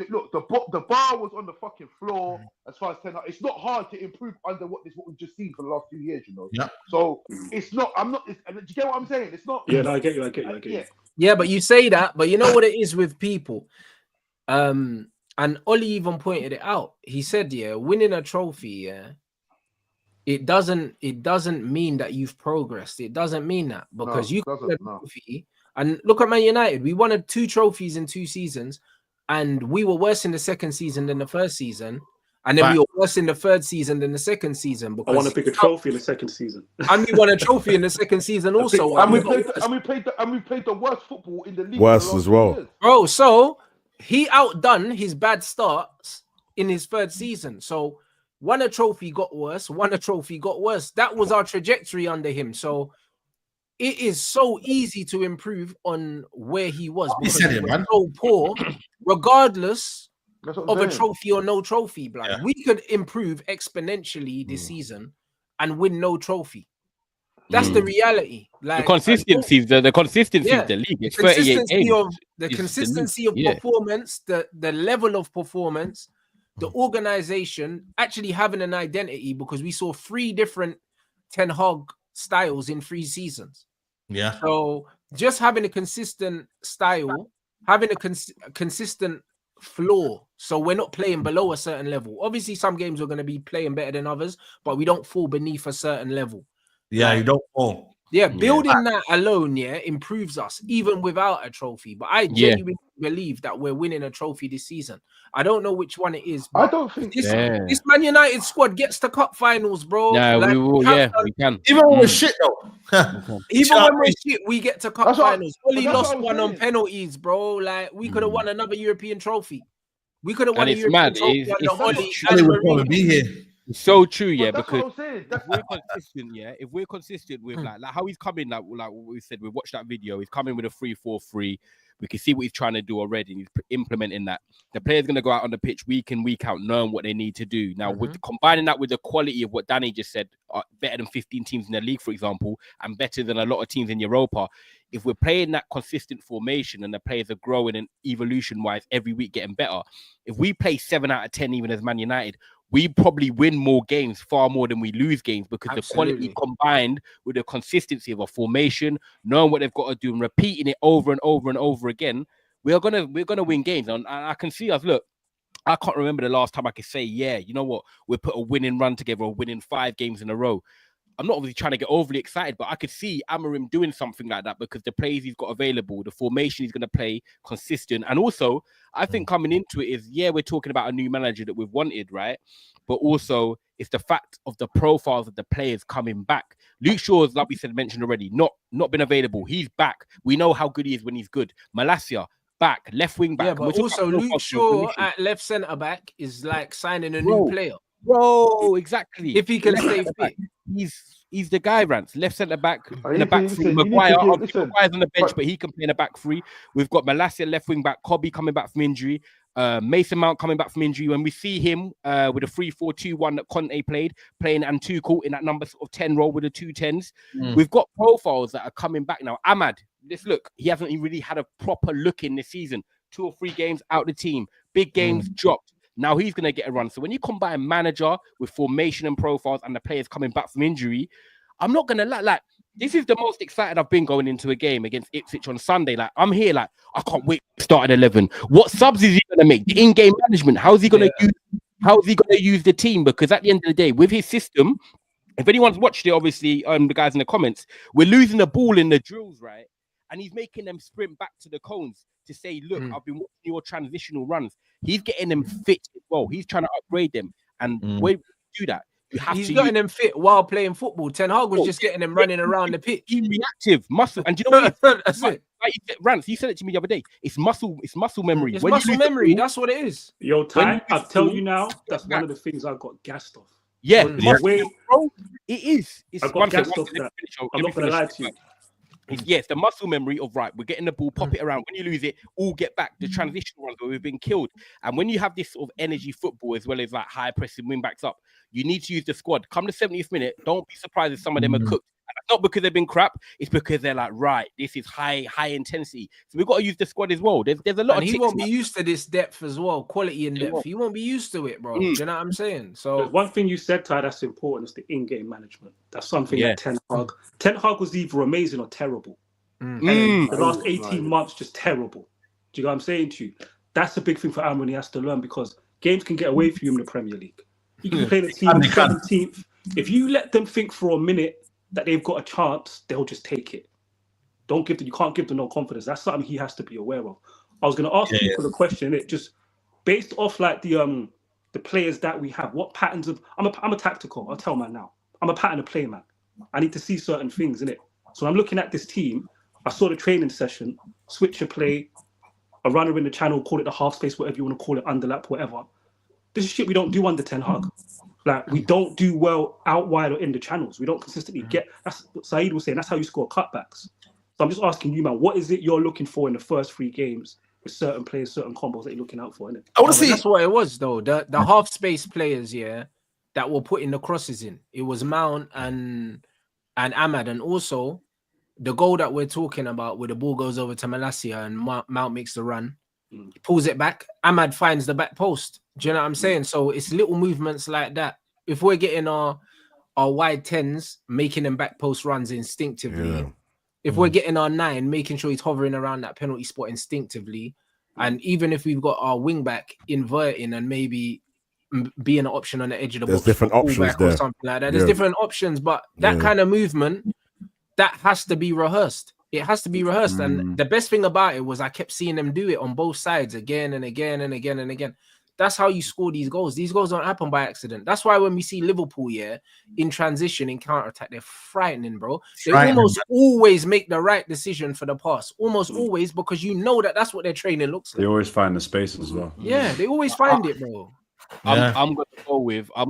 look, the bar was on the fucking floor as far as Ten Hag. It's not hard to improve under what we've just seen for the last 2 years, you know. Yeah. So it's not. Do you get what I'm saying? It's not. Yeah, no, I get you. Yeah, but you say that, but you know what it is with people. And Ollie even pointed it out. He said, winning a trophy, it doesn't mean that you've progressed. It doesn't mean that because you win a trophy. And look at Man United. We won 2 trophies in 2 seasons. And we were worse in the second season than the first season. And then we were worse in the third season than the second season. Because I want to pick a trophy in the second season. And we won a trophy in the second season also. And we played the worst football in the league. Worse as well. Bro, so he outdone his bad starts in his third season. So won a trophy, got worse. Won a trophy, got worse. That was our trajectory under him. So it is so easy to improve on where he was because he was so poor, regardless of a trophy or no trophy. Blood. Yeah. We could improve exponentially this season and win no trophy. That's the reality. Like the consistency, the consistency of the league. It's 38 games. The consistency of performance, the level of performance, the organization actually having an identity, because we saw 3 different Ten Hag styles in 3 seasons. Yeah. So just having a consistent style, having a consistent floor, so we're not playing below a certain level. Obviously, some games we're going to be playing better than others, but we don't fall beneath a certain level. Yeah, you don't fall. Yeah, building that alone, improves us even without a trophy. But I genuinely believe that we're winning a trophy this season. I don't know which one it is, but I don't think this Man United squad gets to cup finals, bro. Yeah, like, we will. Yeah, we can. Even when we're shit though. Even when we're shit, we get to cup finals. Only that's lost what I'm one on saying. penalties, bro. Like we could have won another European trophy. We could have won And a it's European mad. trophy It's under Oli They and would probably Mourinho. be here. It's so true, But yeah. that's Because what I'm saying. if we're consistent, if we're consistent with like how he's coming, like what we said, we watched that video. He's coming with a 3-4-3. We can see what he's trying to do already. He's implementing that. The player's going to go out on the pitch week in, week out, knowing what they need to do. Now, with combining that with the quality of what Danny just said, better than 15 teams in the league, for example, and better than a lot of teams in Europa. If we're playing that consistent formation and the players are growing and evolution-wise every week getting better, if we play 7 out of 10 even as Man United, we probably win more games, far more than we lose games, because the quality combined with the consistency of a formation, knowing what they've got to do and repeating it over and over and over again, we're gonna win games. And I can see us. Look, I can't remember the last time I could say, you know what, we put a winning run together, or winning 5 games in a row. I'm not obviously trying to get overly excited, but I could see Amorim doing something like that because the plays he's got available, the formation he's going to play, consistent. And also, I think coming into it is, we're talking about a new manager that we've wanted, right? But also, it's the fact of the profiles of the players coming back. Luke Shaw's, like we said, mentioned already, not been available. He's back. We know how good he is when he's good. Malacia, back. Left wing back. Yeah, but also Luke Shaw at left centre back is like signing a new player. Bro, exactly. If he can stay fit. He's the guy, Rance. Left centre back in the back three. Maguire's on the bench, but he can play in the back 3. We've got Malacia left wing back, Kobe coming back from injury, Mason Mount coming back from injury. When we see him with a 3-4-2-1 that Conte playing Antuco in that number 10 role with the 2 10s, we've got profiles that are coming back now. Ahmad, let's look. He hasn't really had a proper look in this season. 2 or 3 games out the team. Big games dropped. Now he's going to get a run. So when you combine manager with formation and profiles and the players coming back from injury, I'm not going to lie. Like, this is the most excited I've been going into a game against Ipswich on Sunday. Like, I'm here, like, I can't wait to start at 11. What subs is he going to make? The in-game management. How's he going to use the team? Because at the end of the day, with his system, if anyone's watched it, obviously, the guys in the comments, we're losing the ball in the drills, right? And he's making them sprint back to the cones to say, look, I've been watching your transitional runs. He's getting them fit as well. He's trying to upgrade them. And when you do that, he's getting them fit while playing football. Ten Hag was just getting them running around the pitch. He's reactive, muscle. And do you know what? That's it. Like Rance, you said it to me the other day. It's muscle memory. It's muscle memory. That's what it is. Yo, Ty, I'll tell you now, that's one of the things I got gassed off. Yeah, it is. It's I got gassed off that. I'm not going to lie to you. It's the muscle memory of, right, we're getting the ball, pop it around. When you lose it, all get back. The transitional runs where we've been killed. And when you have this sort of energy football as well as like high pressing wing backs up, you need to use the squad. Come the 70th minute, don't be surprised if some of them are cooked. And that's not because they've been crap. It's because they're like, right, this is high intensity. So we've got to use the squad as well. There's a lot and of he won't be used to this depth as well, quality and depth. He won't be used to it, bro. Do you know what I'm saying? So there's one thing you said, Ty, that's important is the in-game management. That's something that Ten Hag was either amazing or terrible. And the last 18 months just terrible. Do you know what I'm saying to you? That's a big thing for Amorim. He has to learn, because games can get away from you in the Premier League. You can play the team 17th. If you let them think for a minute that they've got a chance, they'll just take it. You can't give them no confidence. That's something he has to be aware of. I was going to ask you for the question. It just based off like the players that we have. What patterns of? I'm a tactical. I'll tell man now. I'm a pattern of play man. I need to see certain things in it. So I'm looking at this team. I saw the training session, switch of play, a runner in the channel, call it the half space, whatever you want to call it, underlap, whatever. This is shit we don't do under Ten Hag. Like, we don't do well out wide or in the channels. We don't consistently get. That's what Saeed was saying. That's how you score cutbacks. So I'm just asking you, man, what is it you're looking for in the first 3 games with certain players, certain combos that you're looking out for? Innit? I want to see. That's what it was, though. The half space players, that were putting the crosses in. It was Mount and Ahmad, and also the goal that we're talking about, where the ball goes over to Malacia and Mount makes the run, he pulls it back. Ahmad finds the back post. Do you know what I'm saying? So it's little movements like that. If we're getting our wide 10s, making them back post runs instinctively. If we're getting our 9, making sure he's hovering around that penalty spot instinctively. And even if we've got our wing back inverting and maybe being an option on the edge of the box, different options there, or something like that. There's different options, but that kind of movement, that has to be rehearsed. It has to be rehearsed. And the best thing about it was I kept seeing them do it on both sides again and again and again and again. That's how you score these goals. These goals don't happen by accident. That's why when we see Liverpool, in transition, in counter-attack, they're frightening, bro. They almost always make the right decision for the pass. Almost always, because you know that's what their training looks like. They always find the space as well. Yeah, they always find it, bro. I'm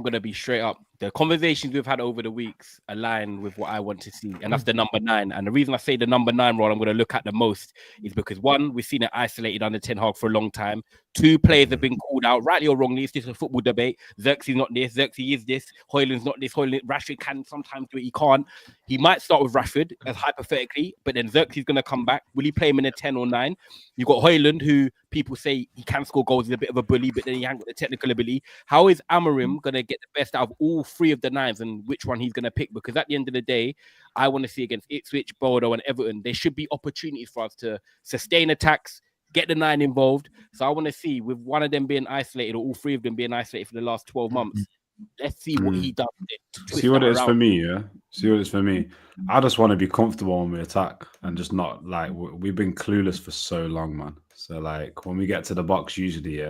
gonna be straight up. The conversations we've had over the weeks align with what I want to see, and that's the number 9. And the reason I say the number 9 role I'm going to look at the most is because 1, we've seen it isolated under Ten Hag for a long time. 2, players have been called out, rightly or wrongly. It's just a football debate. Xerxes not this, Xerxes is this. Højlund's not this. Rashford can sometimes do it. He can't. He might start with Rashford, as hypothetically, but then Xerxes is going to come back. Will he play him in a 10 or 9? You've got Højlund, who people say he can score goals. He's a bit of a bully, but then he hasn't got the technical ability. How is Amorim going to get the best out of all 3 of the 9s and which one he's going to pick? Because at the end of the day, I want to see against Ipswich, Bordeaux and Everton, there should be opportunities for us to sustain attacks, get the 9 involved. So I want to see, with one of them being isolated or all 3 of them being isolated for the last 12 months, let's see what he does. See what it is for me, yeah? See what it is for me. I just want to be comfortable when we attack and just not, like, we've been clueless for so long, man. So, like, when we get to the box, usually,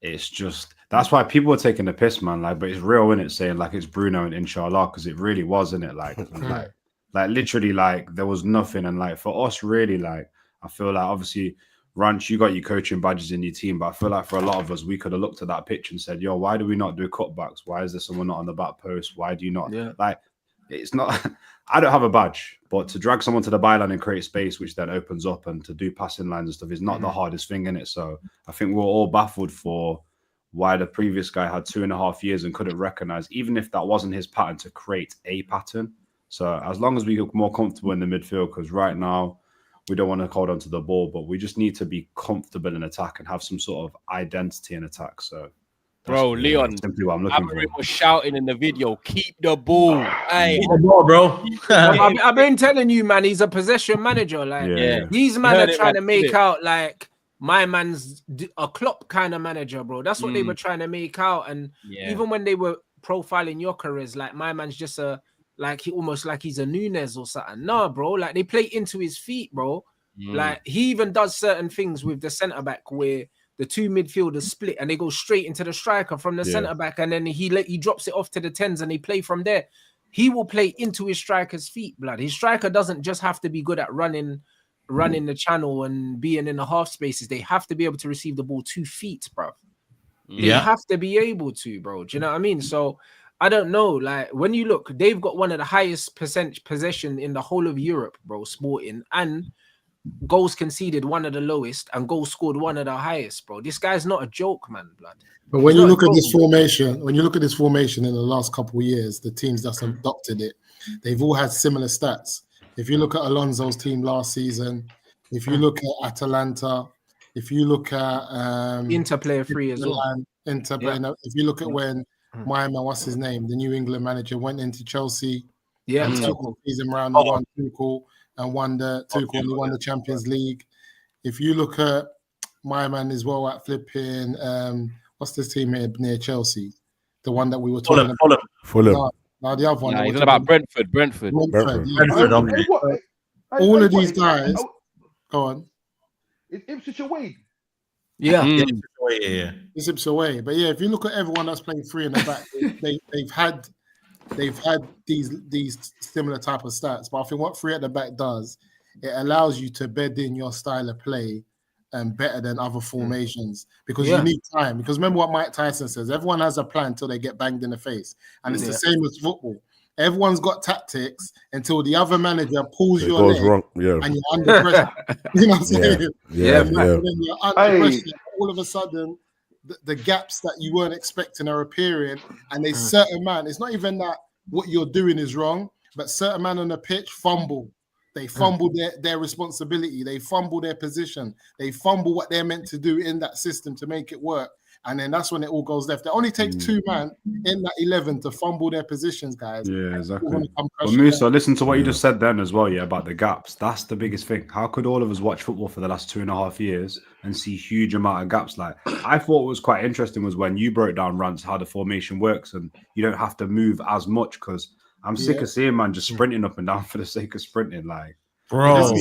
it's just, that's why people are taking the piss, man. Like, but it's real, innit? Saying, like, it's Bruno and Inshallah, because it really was, innit? Like, literally, like, there was nothing. And, like, for us, really, like, I feel like, obviously, Ranch, you got your coaching badges in your team, but I feel like for a lot of us, we could have looked at that pitch and said, yo, why do we not do cutbacks? Why is there someone not on the back post? Why do you not? Like, it's not, I don't have a badge, but to drag someone to the byline and create space, which then opens up, and to do passing lines and stuff is not the hardest thing in it. So I think we're all baffled for why the previous guy had 2.5 years and couldn't recognize, even if that wasn't his pattern, to create a pattern. So as long as we get more comfortable in the midfield, because right now, we don't want to hold on to the ball, but we just need to be comfortable in attack and have some sort of identity in attack. So, bro, Leon, simply what I'm looking for. Was shouting in the video, keep the ball. Hey, keep the ball, bro. I've been telling you, man, he's a possession manager. Like, these men are trying to make out like my man's a Klopp kind of manager, bro. That's what they were trying to make out. And even when they were profiling Gyökeres, like, my man's just like, he almost like he's a Nunes or something. No, bro. Like, they play into his feet, bro. Like, he even does certain things with the centre back where the 2 midfielders split and they go straight into the striker from the centre back, and then he drops it off to the 10s and they play from there. He will play into his striker's feet, blood. His striker doesn't just have to be good at running the channel and being in the half spaces. They have to be able to receive the ball 2 feet, bro. They have to be able to, bro. Do you know what I mean? So I don't know. Like, when you look, they've got one of the highest possession in the whole of Europe, bro, Sporting, and goals conceded one of the lowest and goals scored one of the highest, bro. This guy's not a joke, man, blood. But when you look at this formation, in the last couple of years, the teams that's adopted it, they've all had similar stats. If you look at Alonso's team last season, if you look at Atalanta, if you look at Inter player 3 as well. If you look at when my man, what's his name, the New England manager, went into Chelsea, and took the season round and won Tuchel and won the Champions League. If you look at my man as well at flipping, what's this team here near Chelsea? The one that we were talking about. Fulham. No, the other one. Nah, he's about Brentford. All of these guys. Go on. It's Ipswich away. Yeah. It's Ipswich away. But yeah, if you look at everyone that's playing 3 in the back, they've had these similar type of stats. But I think what 3 at the back does, it allows you to bed in your style of play better than other formations, because you need time. Because remember what Mike Tyson says, everyone has a plan until they get banged in the face. And it's the same as football. Everyone's got tactics until the other manager pulls your leg wrong. And you're under pressure. You know what I'm saying? When you're under pressure, all of a sudden, the gaps that you weren't expecting are appearing, and a certain man, it's not even that what you're doing is wrong, but certain man on the pitch fumble. They fumble their responsibility. They fumble their position. They fumble what they're meant to do in that system to make it work. and then that's when it all goes left. It only takes 2 man in that 11 to fumble their positions, guys. Yeah, exactly. But Musa, listen to what you just said then as well, yeah, about the gaps. That's the biggest thing. How could all of us watch football for the last 2.5 years and see huge amount of gaps? Like, I thought what was quite interesting was when you broke down, Rance, how the formation works and you don't have to move as much, because I'm sick of seeing man just sprinting up and down for the sake of sprinting. Like, bro,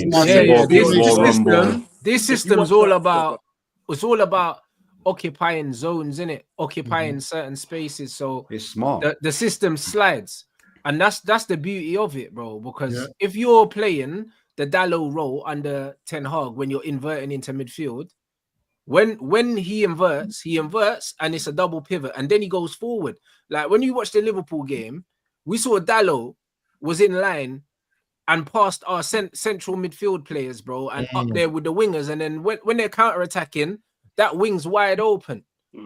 this system's all about. It's all about occupying zones, innit? Occupying certain spaces. So it's smart. The system slides, and that's the beauty of it, bro. Because if you're playing the Dalot role under Ten Hag, when you're inverting into midfield, when he inverts, and it's a double pivot, and then he goes forward. Like when you watch the Liverpool game, we saw Dalot was in line and past our central midfield players, bro, and up there with the wingers. And then when they're counter-attacking, that wing's wide open.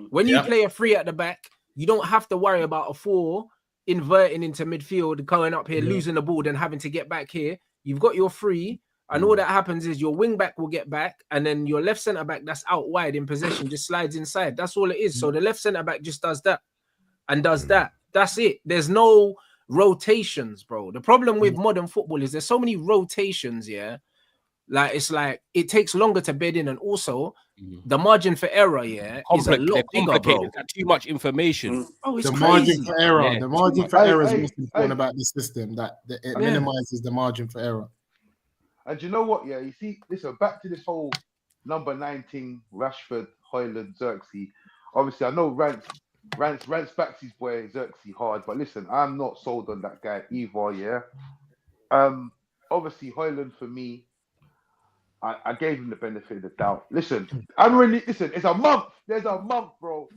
When you play a 3 at the back, you don't have to worry about a 4 inverting into midfield, going up here, losing the ball, then having to get back here. You've got your 3, and all that happens is your wing back will get back, and then your left centre-back that's out wide in possession just slides inside. That's all it is. So the left centre-back just does that and does that. That's it. There's no rotations, bro. The problem with modern football is there's so many rotations, like it's like it takes longer to bed in, and also the margin for error is a lot bigger, bro. Too much information. Oh, it's the crazy. Margin for error. The margin for error is most important about the system, that it minimizes the margin for error. And you know what, you see, listen, back to this whole number 19 Rashford, Højlund, Xerxes. Obviously, I know Rance backs his boy Xerxes hard, but listen, I'm not sold on that guy either. Obviously, Højlund for me, I gave him the benefit of the doubt. Listen, it's a month. There's a month, bro.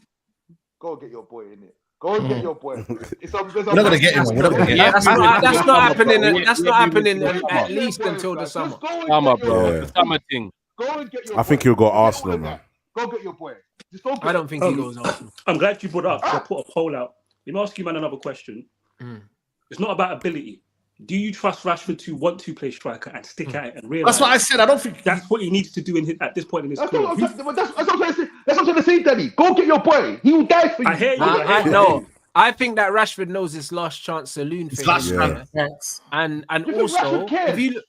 Go get your boy in it. Go and get your boy. We're not gonna get him. That's not happening. That's not happening at least until the summer. Summer, bro. The summer thing. Go and get your boy. I think he'll go Arsenal, man. Go get your boy. I don't think he goes Arsenal. I'm glad you brought up. I put a poll out. Let me ask you, man, another question. It's not about ability. Do you trust Rashford to want to play striker and stick at it and realize? That's what I said. I don't think that's what he needs to do at this point in his career. That's what I'm trying to say, Danny. Go get your boy. He will die for you. I hear you. No, I think that Rashford knows his last chance saloon thing. And also, if you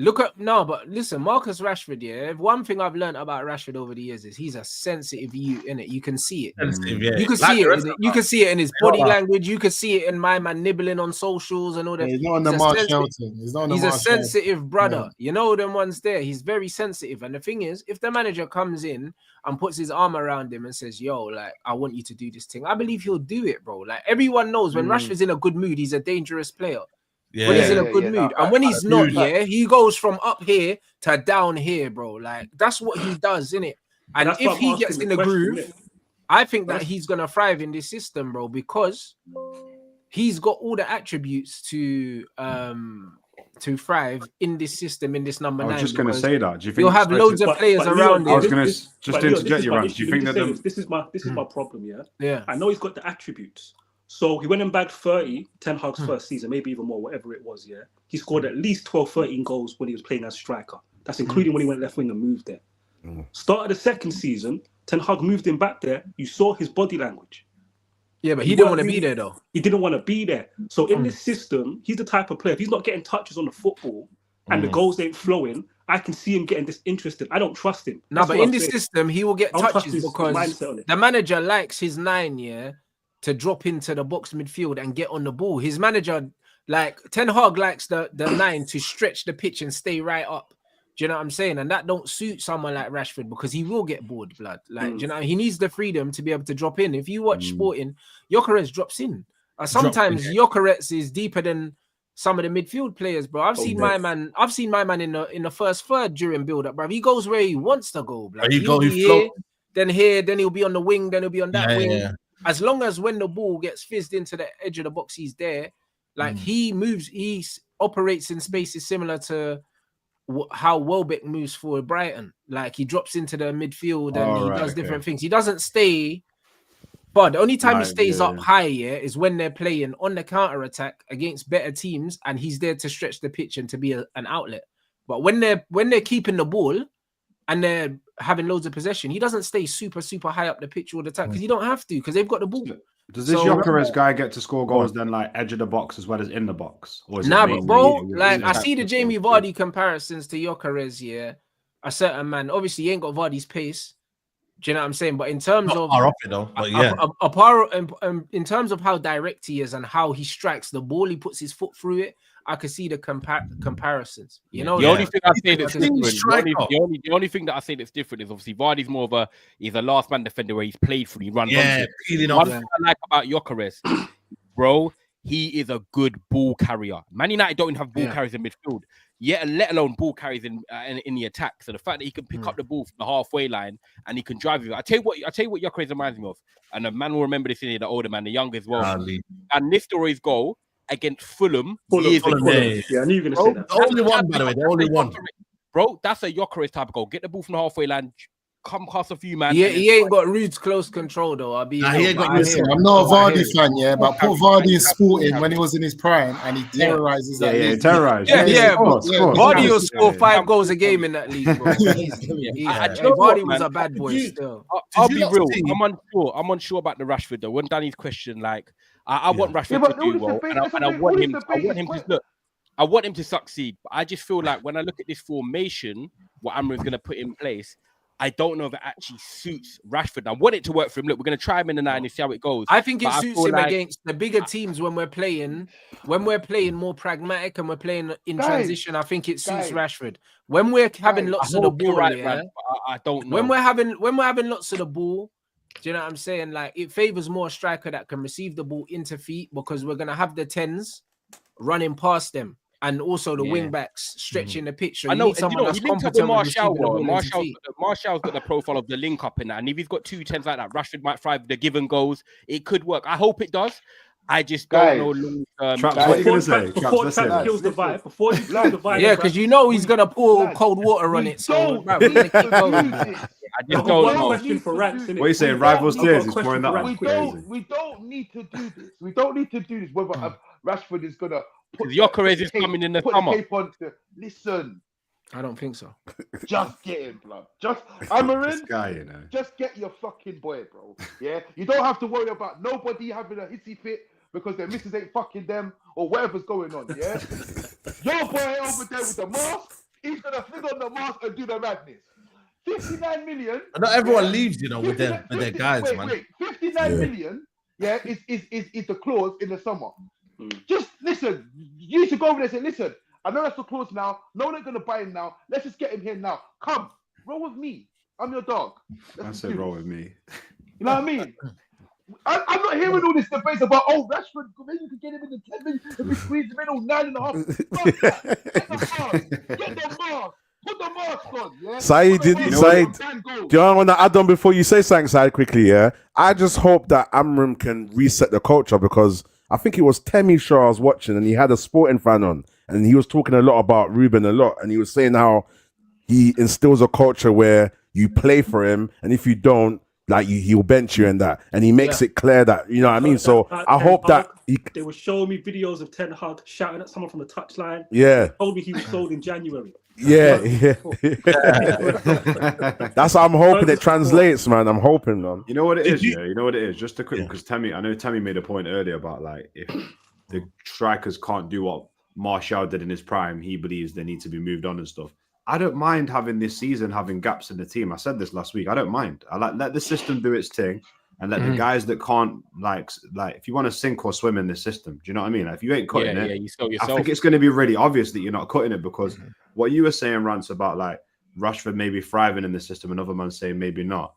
look at listen, Marcus Rashford, one thing I've learned about Rashford over the years is he's a sensitive youth, innit? You can see it. You can see it. You can see it in his body language. You can see it in my man nibbling on socials and all that. He's not on the Mark Shelton. He's a sensitive brother. You know them ones there. He's very sensitive. And the thing is, if the manager comes in and puts his arm around him and says, yo, like, I want you to do this thing, I believe he'll do it, bro. Like, everyone knows when Rashford's in a good mood, he's a dangerous player. When he's in a good mood, and when he's not, he goes from up here to down here, bro. Like, that's what he does, innit? And if he gets in the groove, I think that he's gonna thrive in this system, bro, because he's got all the attributes to thrive in this system, in this number 9. I was just gonna say that. Do you think you'll have loads of players around him? I was gonna just interject you, Rance. Do you think that this is my problem? Yeah. I know he's got the attributes. So he went and bagged 30, Ten Hag's first season, maybe even more, whatever it was, He scored at least 12, 13 goals when he was playing as striker. That's including when he went left wing and moved there. Start of the second season, Ten Hag moved him back there. You saw his body language. Yeah, but he didn't want to be there, though. He didn't want to be there. So in this system, he's the type of player, if he's not getting touches on the football and the goals ain't flowing, I can see him getting disinterested. I don't trust him. No, but in this system, he will get touches because the manager likes his 9, to drop into the box midfield and get on the ball. His manager, like Ten Hag, likes the 9 to stretch the pitch and stay right up. Do you know what I'm saying? And that don't suit someone like Rashford because he will get bored, blood. Like, do you know, he needs the freedom to be able to drop in. If you watch Sporting, Gyökeres drops in. Sometimes Gyökeres is deeper than some of the midfield players, bro. I've seen my man in the first third during build-up, bro. He goes where he wants to go, bro. He'll be here, then he'll be on the wing, then he'll be on that wing. Yeah. As long as when the ball gets fizzed into the edge of the box, he's there. Like he moves, he operates in spaces similar to how Welbeck moves for Brighton. Like he drops into the midfield and he does different things. He doesn't stay. But the only time he stays up high is when they're playing on the counter attack against better teams, and he's there to stretch the pitch and to be an outlet. But when they're keeping the ball and they're having loads of possession. He doesn't stay super high up the pitch all the time because you don't have to because they've got the ball. Does this Gyökeres guy get to score goals then like edge of the box as well as in the box? Or is nah, it but bro, like I see the Jamie Vardy comparisons to Gyökeres. Yeah, a certain man. Obviously, he ain't got Vardy's pace. Do you know what I'm saying? But in terms of in terms of how direct he is and how he strikes the ball, he puts his foot through it. I could see the comparisons. You know, the only thing I say that's different. The only thing that I say that's different is obviously Vardy's more of he's a last man defender where he's played through. He runs. One thing I like about Gyökeres, bro, he is a good ball carrier. Man United don't have ball carriers in midfield, yet let alone ball carriers in the attack. So the fact that he can pick up the ball from the halfway line and he can drive it. I tell you what Gyökeres reminds me of, and a man will remember this in here, the older man, the younger as well. And this story's goal against Fulham. Yeah, I knew you were going to say that. The only one, by the way, the only one. Bro, that's a Gyökeres type of goal. Get the ball from the halfway line, come past a few man. Yeah, he ain't got Rude's close control though. I'm not a Vardy fan, but put Vardy in Sporting when he was in his prime and he terrorizes that league. Vardy will score 5 goals a game in that league, bro. Vardy was a bad boy still. I'll be real. I'm unsure about the Rashford though. When Danny's question, like, I want Rashford to do well, and I want him to look. I want him to succeed, but I just feel like when I look at this formation, what Amorim's going to put in place, I don't know if it actually suits Rashford. I want it to work for him. Look, we're going to try him in the night and see how it goes. I think it suits him against the bigger teams when we're playing more pragmatic and we're playing in transition. I think it suits Rashford. When we're having lots of the ball, I don't know. When we're having lots of the ball, do you know what I'm saying? Like, it favors more a striker that can receive the ball into feet because we're going to have the 10s running past them. And also the wing backs stretching the pitch. So I know. You need someone that's competent with Martial's got the profile of the link up in that. And if he's got 2 10s like that, Rashford might thrive the given goals. It could work. I hope it does. I just don't know long term. What are you going to say? Before Trap kills the vibe. Before he kills the vibe. Yeah, because you know he's going to pour cold water on it. So we're going to keep going. I just don't know. Question for Rats, what are you saying? Rivals tears. He's pouring that on. We don't need to do this. We don't need to do this. Whether Rashford is going to put Gyökeres is coming in the summer. Listen, I don't think so. Just get him, blood. Just Amorim, guy, you know. Just get your fucking boy, bro. Yeah, you don't have to worry about nobody having a hissy fit because their missus ain't fucking them or whatever's going on. Yeah, your boy over there with the mask, he's gonna fling on the mask and do the madness. 59 million. And not everyone leaves, you know, with their guys, man. 59 million. Yeah, is the clause in the summer. Just listen. You should go over there and say, listen, I know that's the clause now. No, they're gonna buy him now. Let's just get him here now. Come, roll with me. I'm your dog. I said roll with me. You know what I mean? I'm not hearing all this debate about Rashford. Maybe you could get him in the 10 minutes if we squeeze him in all 9.5. Get the mask. Put the mask on. Yeah? Saeed, do you want to add on before you say something, Saeed, quickly? Yeah, I just hope that Amorim can reset the culture because I think it was Temi Shaw I was watching and he had a Sporting fan on and he was talking a lot about Ruben a lot and he was saying how he instills a culture where you play for him and if you don't, like he'll bench you and that, and he makes it clear that you know what I mean. So I hope that they were showing me videos of Ten Hag shouting at someone from the touchline. Yeah, told me he was sold in January. Yeah. That's how I'm hoping it translates, man. I'm hoping, man. You know what it is? You know what it is. Just a quick, because I know Tammy made a point earlier about like if the strikers can't do what Martial did in his prime, he believes they need to be moved on and stuff. I don't mind having this season having gaps in the team. I said this last week. I don't mind. I let the system do its thing and let the guys that can't like if you want to sink or swim in the system, do you know what I mean? Like, if you ain't cutting it, you sell yourself. I think it's going to be really obvious that you're not cutting it because what you were saying, Rance, about like Rashford maybe thriving in the system, another man saying maybe not.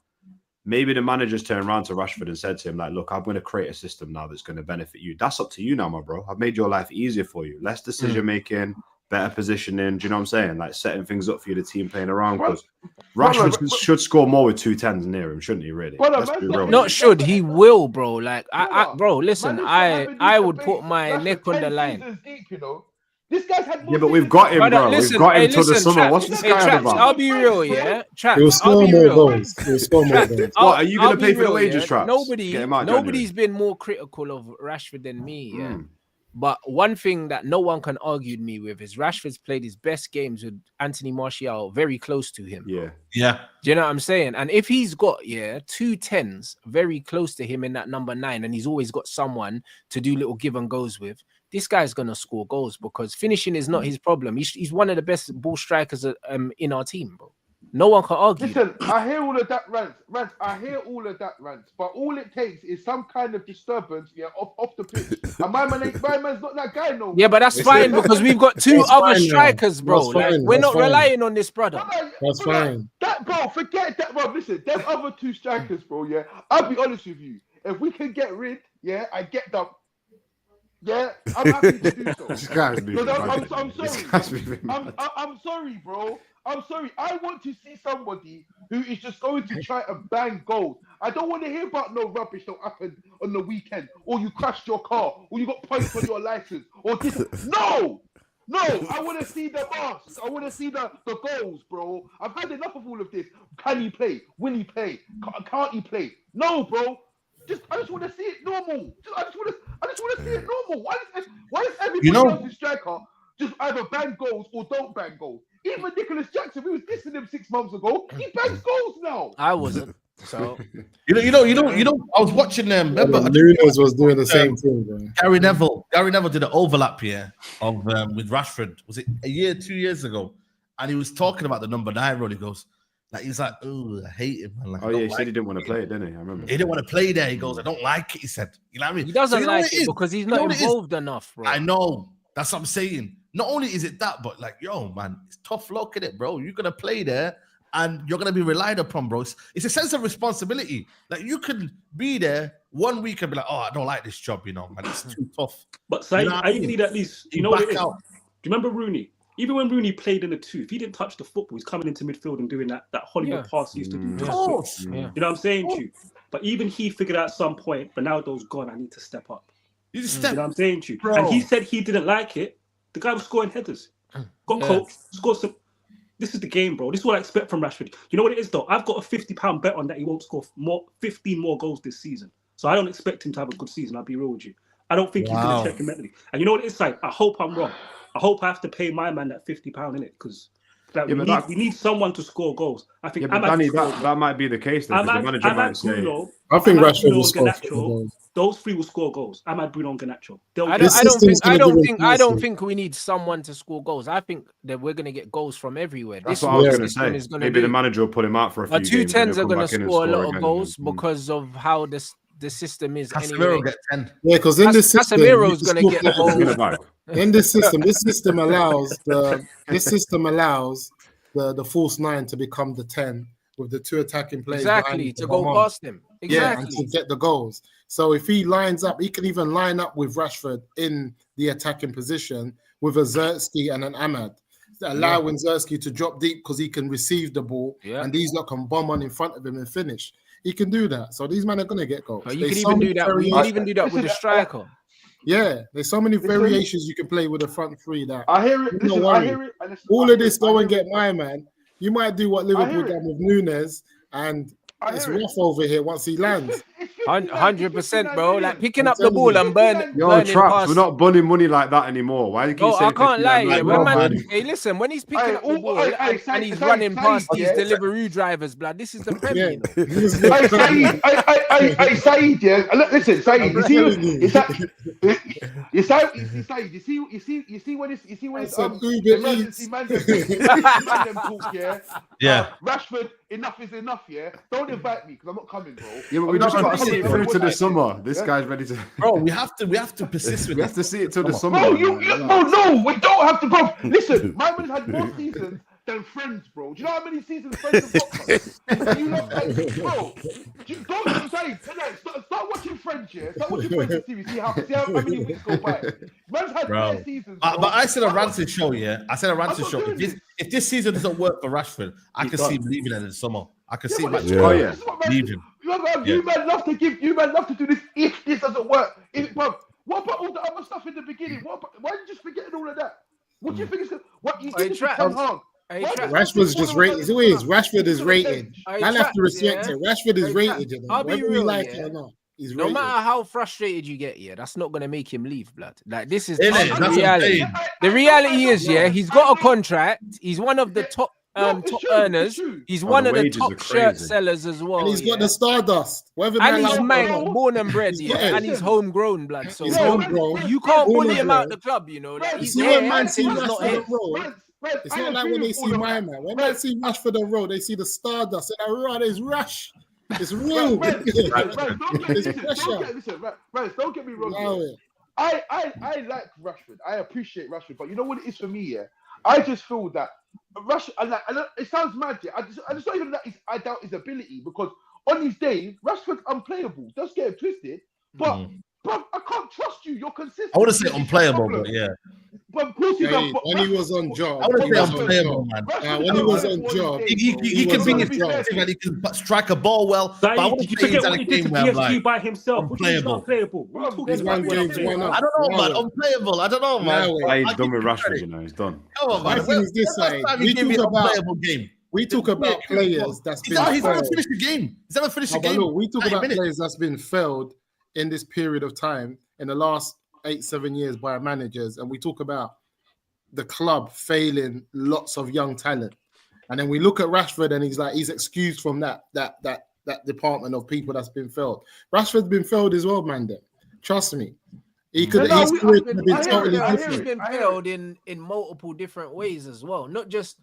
Maybe the manager's turned around to Rashford and said to him, like, look, I'm going to create a system now that's going to benefit you. That's up to you now, my bro. I've made your life easier for you. Less decision making. Better positioning, do you know what I'm saying? Like setting things up for you, the team playing around. Because Rashford should score more with 2 10s near him, shouldn't he? Really? Not should, he will, bro. Like, bro, listen, I would put my neck on the line. This guy's had more. Yeah, but we've got him, bro. We've got him till the summer. What's this guy about? I'll be real, yeah. He'll score more goals. What are you going to pay for the wages, Traps? Nobody's been more critical of Rashford than me. Yeah. But one thing that no one can argue me with is Rashford's played his best games with Anthony Martial very close to him. Yeah. Do you know what I'm saying? And if he's got 2 10s very close to him in that number 9, and he's always got someone to do little give and goes with, this guy's gonna score goals because finishing is not his problem. He's one of the best ball strikers in our team, bro. No one can argue. Listen, I hear all of that rants. I hear all of that rants. But all it takes is some kind of disturbance, off the pitch. And my man's not that guy no more. Yeah, but that's fine because we've got 2 other strikers, bro. Like, we're not relying on this brother. That's fine. That, bro, forget that, bro. Listen, there's other 2 strikers, bro. Yeah, I'll be honest with you. If we can get rid, I get them. Yeah, I'm happy to do so. This guy's moving. I'm sorry. I'm sorry, bro. I'm sorry. I want to see somebody who is just going to try and bang goals. I don't want to hear about no rubbish that happened on the weekend, or you crashed your car, or you got points on your license, or this. No, I want to see the masks. I want to see the goals, bro. I've had enough of all of this. Can he play? Will he play? Can't he play? No, bro. I just want to see it normal. I just want to see it normal. Why is everybody else's striker just either bang goals or don't bang goals? Even Nicholas Jackson, we was dissing him 6 months ago. He bangs goals now. I wasn't. So you know. I was watching them. Remember, Nunes was doing the same thing, bro. Gary Neville did an overlap here of with Rashford. Was it 2 years ago? And he was talking about the number 9 role. He goes, like, he's like, oh, I hate him. Like, he said he didn't want to play it, didn't he? I remember. He didn't want to play there. He goes, I don't like it. He said, you know what I mean? He doesn't like it because he's not involved enough, bro. I know. That's what I'm saying. Not only is it that, but like, yo, man, it's tough luck in it, bro. You're gonna play there, and you're gonna be relied upon, bro. It's a sense of responsibility. Like, you can be there 1 week and be like, oh, I don't like this job, man. It's too tough. But Saeed, I need at least, you know what it is? Do you remember Rooney? Even when Rooney played in the 2, if he didn't touch the football, he's coming into midfield and doing that Hollywood pass he used to do. Of course. You know what I'm saying to you? But even he figured out at some point, Ronaldo's gone, I need to step up. You just step. You know what I'm saying to you? Bro. And he said he didn't like it. The guy was scoring headers. Got coached, scored some. This is the game, bro. This is what I expect from Rashford. You know what it is, though? I've got a £50 bet on that he won't score 15 more goals this season. So I don't expect him to have a good season. I'll be real with you. I don't think he's going to check him mentally. And you know what it's like? I hope I'm wrong. I hope I have to pay my man that £50 in it because we need someone to score goals. I think Danny, that might be the case. Then, the manager might say, I think Rashford will score goals. Those 3 will score goals. Ahmad, Bruno, and Garnacho. I don't think we need someone to score goals. I think that we're going to get goals from everywhere. That's what I was going to say. Maybe the manager will put him out for a few games. 2 10s are going to score a lot of goals because of how the system is. Anyway. Get 10. Yeah, because in this system, Casemiro's going to get goals. In this system allows the false 9 to become the 10 with the 2 attacking players. Exactly, to go past him. Exactly. Yeah, and to get the goals. So if he lines up, he can even line up with Rashford in the attacking position with a Zertsky and an Ahmad, allowing Zertsky to drop deep because he can receive the ball and these lot can bomb on in front of him and finish. He can do that. So these men are going to get goals. But you can even do that. You can even do that with the striker. Yeah, there's so many variations you can play with the front 3 that I hear it. Listen, I hear it. All of this, go and get my man. You might do what Liverpool done with Nunes, and it's rough over here once he lands. 100%, bro. Like picking up the ball and burning. Traps. We're not burning money like that anymore. Why do you keep saying? I can't lie. Hey, listen, when he's picking up the ball and he's running past these delivery drivers, blood. This is the Premier. Hey, Saeed, listen, Saeed. You see when it's emergency Mandem talk, yeah. Rashford, enough is enough, yeah. Don't invite me because I'm not coming, bro. Yeah, but we just got to see it through to the summer. This guy's ready to. Bro, we have to persist with. We have to see it till the summer. Bro, no, we don't have to, bro. Listen, my man's had more seasons than Friends, bro. Do you know how many seasons Friends have got? You know, bro. Don't say start watching Friends, yeah. Start watching Friends and see how many weeks go by. Man's had more seasons. But I said a ranting show, yeah. I said a ranting show. If this season doesn't work for Rashford, I can see him leaving in the summer. I can see him leaving. You man love to do this if this doesn't work. What about all the other stuff in the beginning? Why are you just forgetting all of that? What do you think is what you think is Ten Hag? Rashford's just rated. Who is Rashford is rated? I have to respect it. Rashford is rated. Whether we like it or not. He's no rated. matter how frustrated you get, that's not gonna make him leave, blood. Like this is Innit? the That's reality. what I'm saying. The reality is, he's got a contract. He's one of the top it's top true, earners. it's true. He's Oh, one the of the wages top are shirt crazy. sellers as well. And he's got the Stardust. Whatever and man he's like man that. born and bred, He's got it. and he's homegrown, blood. So He's homegrown. you can't Born bully and him out bred. the club, you know. Like, You he's see there when man see until he's not Rashford here. on road, it's not like when they see my man. When man see Rashford on road, they see the Stardust. And I run, it's Rash. It's real. Don't get me wrong. Allow it. I like Rashford. I appreciate Rashford, but you know what it is for me, I just feel that Rashford, and it sounds mad, I just don't even that I doubt his ability, because on his day, Rashford's unplayable. Just get it twisted, but bro, I can't trust you. You're consistent. I would say unplayable, but yeah. But of course, When he was on job, I would he say was on unplayable, job. man. When he was on job, He can be effective and he can strike a ball well. But I Saeed, wouldn't did you say he's forget at what a he did to game where I'm PSG like, by himself? What do you mean he's not unplayable. unplayable? What are you talking He's about? won games, won up. I don't know, man. Unplayable. I don't know, man. Allow it. He's done with Rashford, you know. He's done. Come on, My man. thing is this side. We talk about unplayable game. We talk about players that's been He's never failed. finished the game. He's never finished the But game. look, we talk 90 about minutes. players that's been failed in this period of time in the last 8-7 years by managers, and we talk about the club failing lots of young talent. And then we look at Rashford, and he's excused from that department of people that's been failed. Rashford's been failed as well, Mandem. Trust me. He could have been totally He's different. been failed in multiple different ways as well, not just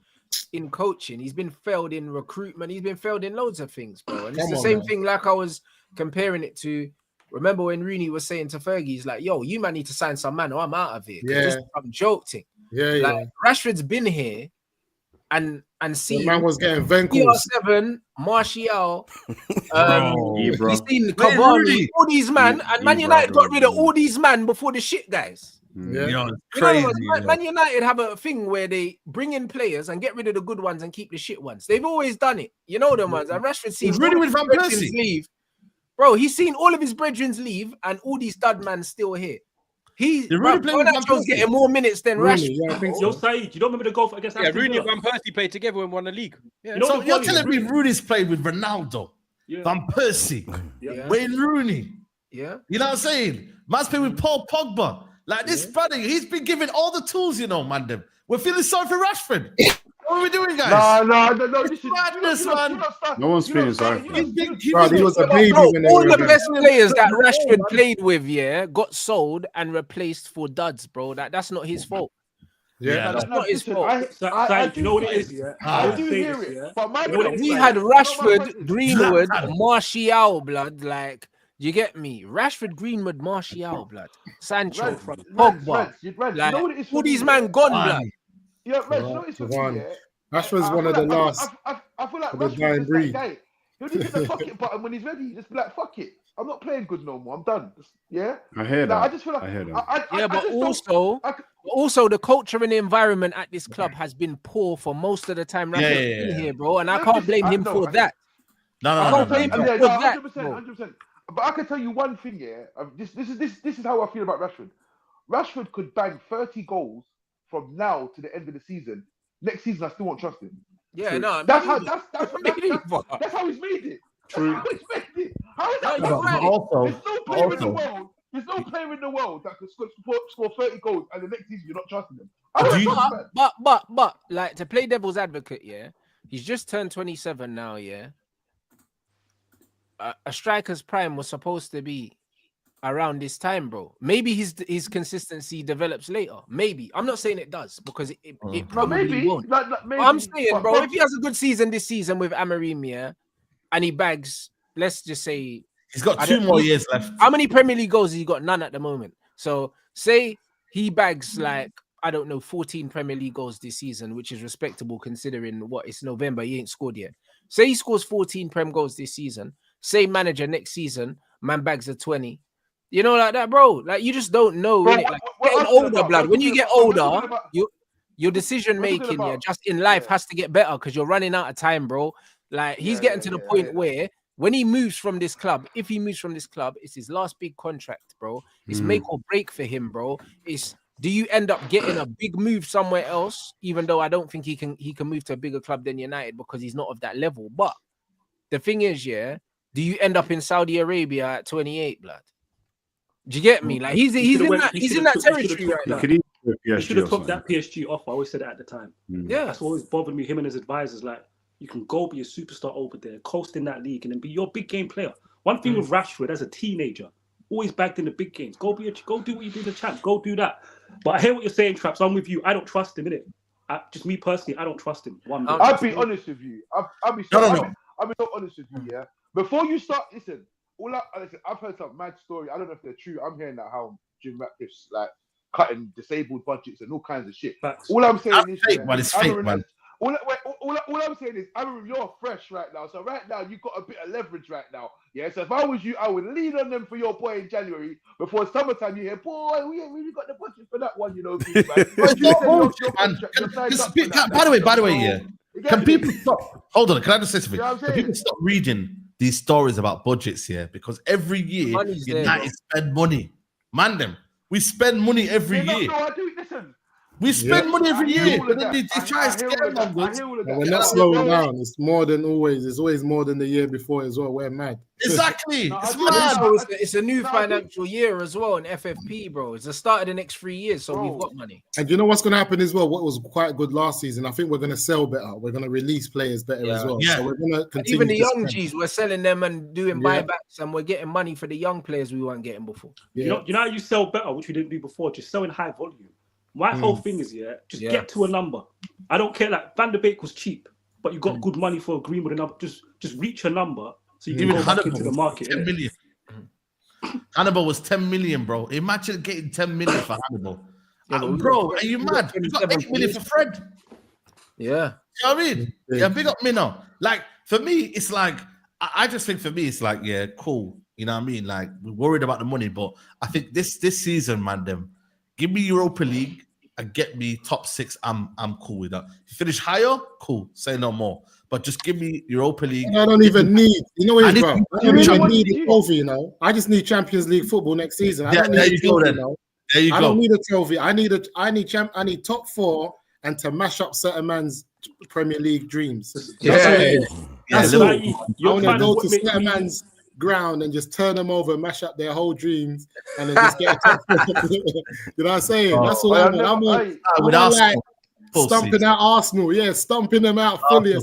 in coaching. He's been failed in recruitment. He's been failed in loads of things, bro. And it's the same thing. Like I was comparing it to. Remember when Rooney was saying to Fergie, he's like, "Yo, you man need to sign some man, or I'm out of here." Yeah. Just some joking. Yeah. Rashford's been here and seen. The man was getting Venkels. CR7, Martial, he's seen Hey, Cavani, Rudy. all these man, and Man United got rid of all these man before the shit guys. Yeah. You know, it's You know, crazy. Man United have a thing where they bring in players and get rid of the good ones and keep the shit ones. They've always done it. You know them ones. And Rashford seen It's really all with his Van brethren Persie. leave. Bro, he's seen all of his brethren leave and all these stud man still here. He's really playing with Van Garnacho's Persie. getting more minutes than Rashford. Yeah, I think Yo, so. Saeed, you don't remember the goal against Yeah, Aston Rooney Villa? and Van Persie played together and won the league. Yeah. You know So the you're funny telling is me Rooney's played with Ronaldo, Yeah. Van Persie, Yeah. Wayne Rooney. Yeah. You know what I'm saying? Man's played with Paul Pogba. Like this brother, he's been given all the tools, you know, Mandem. We're feeling sorry for Rashford. What are we doing, guys? No. It's madness, man. No one's feeling sorry for him. Bro, he was a baby Bro, when they all were the with best him. players that Rashford played with, got sold and replaced for duds, bro. That's not his fault. Yeah. That's not his fault. Saeed, you know what it is? Yeah, I do hear it, but my We had Rashford, Greenwood, Martial, blood. Like, you get me? Rashford, Greenwood, Martial, blood. Sancho, Pogba. Like, all these man gone, blood. Yeah, Reg, you know what it's for me, Rashford's one of the last. I feel like of the Rashford's dying just breed. that guy. He'll just hit the fuck it button when he's ready. Just be like, fuck it. I'm not playing good no more. I'm done. Yeah. I hear that. I just feel like I hear that. but also the culture and the environment at this club has been poor for most of the time Rashford's been here, bro. And I can't blame him for that. No. 100%. But I can tell you one thing, This is how I feel about Rashford. Rashford could bang 30 goals from now to the end of the season. Next season, I still won't trust him. Yeah, no, that's how he's made it. True. That's how he's made it. How is that? There's no player in the world that could score 30 goals and the next season you're not trusting him. But like, to play devil's advocate, he's just turned 27 now. A striker's prime was supposed to be around this time, bro. Maybe his consistency develops later. Maybe. I'm not saying it does, because it probably won't. Maybe, I'm saying, bro, if he has a good season this season with Amorim, and he bags, let's just say he's got 2 more years left. How many Premier League goals has he got? None at the moment. So say he bags like, I don't know, 14 Premier League goals this season, which is respectable considering it's November, he ain't scored yet. Say he scores 14 Prem goals this season. Say manager next season, man bags a 20. You know, like that, bro. Like, you just don't know. Bro, like, getting older, blood. When you get older, your decision making, just in life has to get better because you're running out of time, bro. Like, he's getting to the point where when he moves from this club, if he moves from this club, it's his last big contract, bro. It's make or break for him, bro. It's, do you end up getting a big move somewhere else? Even though I don't think he can move to a bigger club than United because he's not of that level. But the thing is, do you end up in Saudi Arabia at 28, blood? Do you get me? Like he's in that territory right now. He should have took that PSG offer. I always said it at the time. Yeah, that's what always bothered me. Him and his advisors, like, you can go be a superstar over there, coast in that league, and then be your big game player. One thing with Rashford as a teenager, always bagged in the big games. Go do what you do the champ. Go do that. But I hear what you're saying, Traps. I'm with you. I don't trust him, innit? Just me personally, I don't trust him. I'll be honest with you. I'll be so honest with you. Yeah. Before you start, listen. I've heard some mad story. I don't know if they're true. I'm hearing that how Jim Ratcliffe's like cutting disabled budgets and all kinds of shit. All I'm saying is, fake, man. It's fake, man. All I'm saying is, Amorim, you're fresh right now. So right now, you've got a bit of leverage right now. Yeah. So if I was you, I would lean on them for your boy in January. Before summertime, you hear, boy, we ain't really got the budget for that one, you know. By the way, yeah. Can people stop? Hold on. Can I just say something? Can people stop reading these stories about budgets here? Because every year, United spend money. Mandem, we spend money every year. No, I do. Listen. We spend money every year. They try to scare them. We're not slowing down. It's more than always. It's always more than the year before as well. We're mad. Exactly. It's mad. It's a new financial year as well in FFP, bro. It's the start of the next 3 years, so we've got money. And you know what's going to happen as well? What was quite good last season, I think we're going to sell better. We're going to release players better as well. Yeah. So we're going to continue. Even the young G's, we're selling them and doing buybacks, and we're getting money for the young players we weren't getting before. Yeah. You know how you sell better, which we didn't do before, just selling high volume. My whole thing is, get to a number. I don't care. Like Van der Beek was cheap, but you got good money for agreeing with a number. Just reach a number so you can go back into the market. 10 million. Hannibal was 10 million, bro. Imagine getting 10 million for Hannibal. Bro, are you mad? We got 8 million for Fred. Yeah. You know what I mean? Yeah, big up Minnow. Like, for me, it's like, I just think for me, it's like, yeah, cool. You know what I mean? Like, we're worried about the money, but I think this season, man, give me Europa League and get me top 6. I'm cool with that. If you finish higher, cool. Say no more. But just give me Europa League. I don't even need, you know what, bro? I don't even need a trophy, you know. I just need Champions League football next season. I don't need a trophy, you know. There you go. I don't need a trophy. I need top 4 and to mash up certain man's Premier League dreams. That's all. I want to go to certain man's ground and just turn them over, mash up their whole dreams, and then just get a top 4. You know what I'm saying? That's all I want. I'm like stomping out Arsenal. Yeah, stomping them out fully.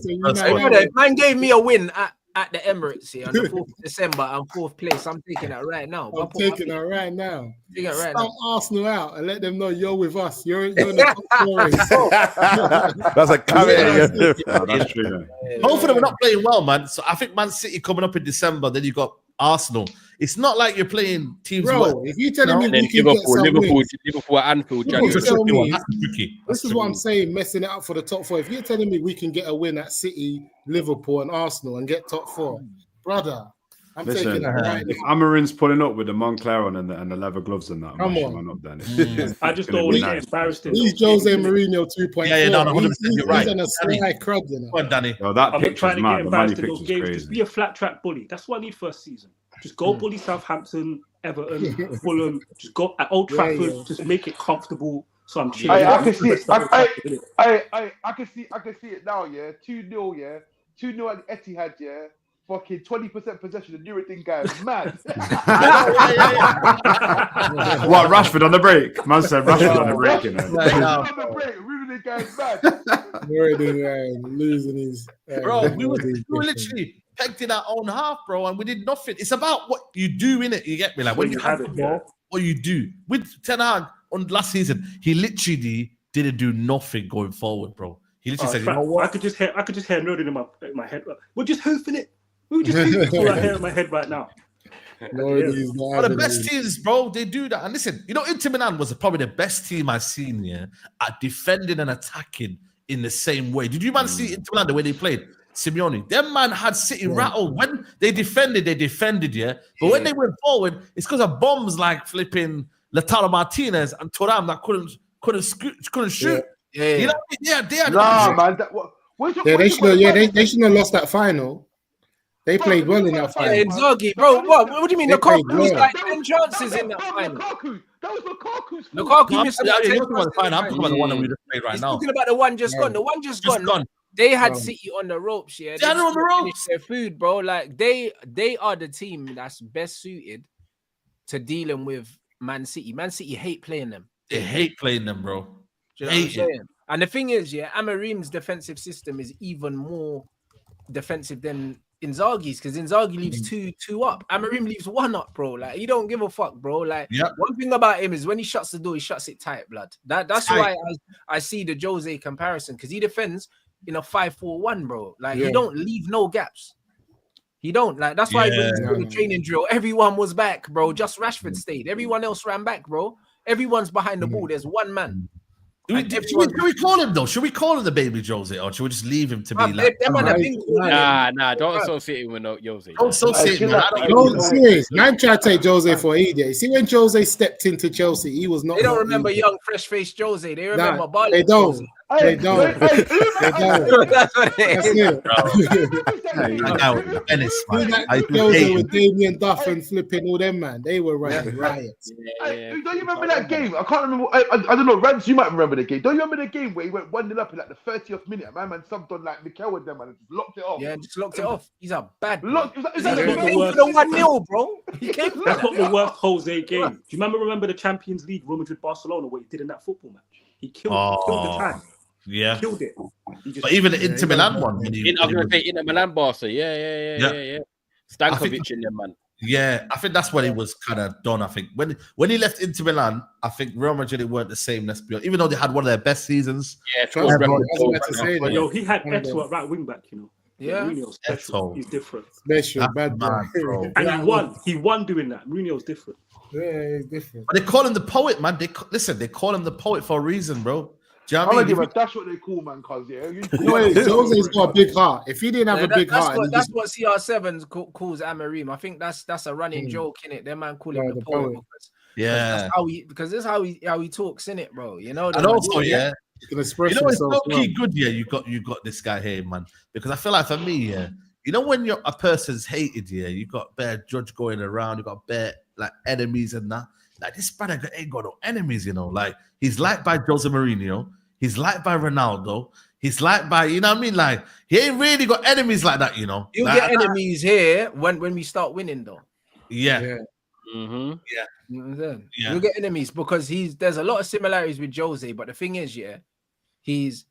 Man gave me a win at the Emirates here on the 4th of December. I'm 4th place. I'm taking that right now. I'm taking that right now. Stomp Arsenal out and let them know you're with us. You're in the top. That's a carrot. That's true. Both of them are not playing well, man. So I think Man City coming up in December. Then you got Arsenal. It's not like you're playing teams. Bro, if you're telling me we can Liverpool at Anfield, this is what I'm saying, messing it up for the top 4. If you're telling me we can get a win at City, Liverpool, and Arsenal and get top 4, brother, I'm taking that right. If Amorim's pulling up with the Moncler on and the leather gloves and that, come on, up then. I just don't want to get embarrassed. He's Jose Mourinho 2.0. Yeah, no, 100%. You're right. He's on a sly crud, you know. Come on, Danny. Yo, that I'm not trying to get embarrassed in those games. Crazy. Just be a flat track bully. That's what I need first season. Just go bully Southampton, Everton, Fulham. Just go at Old Trafford. Just make it comfortable. So I'm chilling. I can see it. I can see it now. Yeah, 2-0. Yeah, 2-0 at Etihad. Yeah. Fucking 20% possession. The Nuruddin guy is mad. What, Rashford on the break? Man said Rashford on the break. You know. On the break. Nuruddin guy is mad. Nuruddin losing his. Bro, we were literally pegged in our own half, bro, and we did nothing. It's about what you do in it. You get me? Like when you have it, what you do with Ten Hag on last season, he literally didn't do nothing going forward, bro. He literally said, "You know what? I could just hear Nuruddin in my head. We're just hoofing it. We were just hoofing right here in my head right now." But the best teams, bro, they do that. And listen, you know, Inter Milan was probably the best team I've seen at defending and attacking in the same way. Did you man see Inter Milan the way they played? Simeone, them man had City rattled. When they defended, But when they went forward, it's because of bombs like flipping Lautaro Martinez and Thuram that couldn't shoot. Yeah. You know what I mean? They had man. They shouldn't have lost that final. They played well in that final. Inzaghi, bro. What do you mean? Lukaku was like 10 chances in that final. That was Lukaku's fault. Lukaku missed I'm talking about the one that we just played right now. Talking about the one just gone. The one just gone. They had City on the ropes, yeah. They're on the ropes. Their food, bro. Like they are the team that's best suited to dealing with Man City. Man City hate playing them. They hate playing them, bro. Do you know what I'm saying? And the thing is, yeah, Amorim's defensive system is even more defensive than Inzaghi's, because Inzaghi leaves two up. Amorim leaves one up, bro. Like, he don't give a fuck, bro. Like, one thing about him is when he shuts the door, he shuts it tight, blood. That's why I see the Jose comparison, because he defends in a 5-4-1, bro. Like, he don't leave no gaps. He don't. Like, that's why when he did the training drill, everyone was back, bro. Just Rashford stayed. Everyone else ran back, bro. Everyone's behind the ball. There's one man. Should we call him though? Should we call him the baby Jose, or should we just leave him to be like? Nah, don't associate him with Jose. Don't associate him. No, serious. Man tried to take Jose for an idiot. See, when Jose stepped into Chelsea, he was not. They don't remember young, fresh-faced Jose. They remember Barley. They don't. They don't. That's what it is. Jose with Damien Duff and flipping all them, man. They were running riots. Don't you remember that game? I can't remember. I don't know. Rams, you might remember the game. Don't you remember the game where he went 1-0 up in like the 30th minute? My man subbed on like Mikel with them and just locked it off. Yeah, just locked it off. He's a bad. Is that the 1-0, bro? That's not the worst Jose game. Do you remember the Champions League Real Madrid Barcelona, what he did in that football match? He killed the time. Yeah, killed it. But even the Inter Milan one, I'm gonna say Inter Milan Barca. Yeah. Stankovic in them, man. Yeah, I think that's when he was kind of done. I think when he left Inter Milan, I think Real Madrid weren't the same. Let's be honest, even though they had one of their best seasons. Yeah, he had Eto at right wing back. You know. Yeah, Mourinho's special. He's different. Special, bad man, bro. And he won doing that. Mourinho's different. Yeah, he's different. But they call him the poet, man. They call him the poet for a reason, bro. Do you know what I mean? That's what they call man, cause Jose's got a big heart. If he didn't have a big heart, that's what CR7 calls Amorim. I think that's a running joke, innit? Their man call him the poet. That's how he talks, innit, bro? You know. And also, he can express it's not good. Yeah, you got this guy here, man. Because I feel like for me, you know, when a person's hated, you got bare judge going around, you got bare like enemies and that. Like, this brother ain't got no enemies, you know. Like, he's liked by Jose Mourinho, he's liked by Ronaldo, he's liked by, you know what I mean? Like, he ain't really got enemies like that, you know. You'll get enemies here when we start winning, though. Yeah. Mm-hmm. Yeah. You know what I'm saying? You'll get enemies because there's a lot of similarities with Jose, but the thing is, he's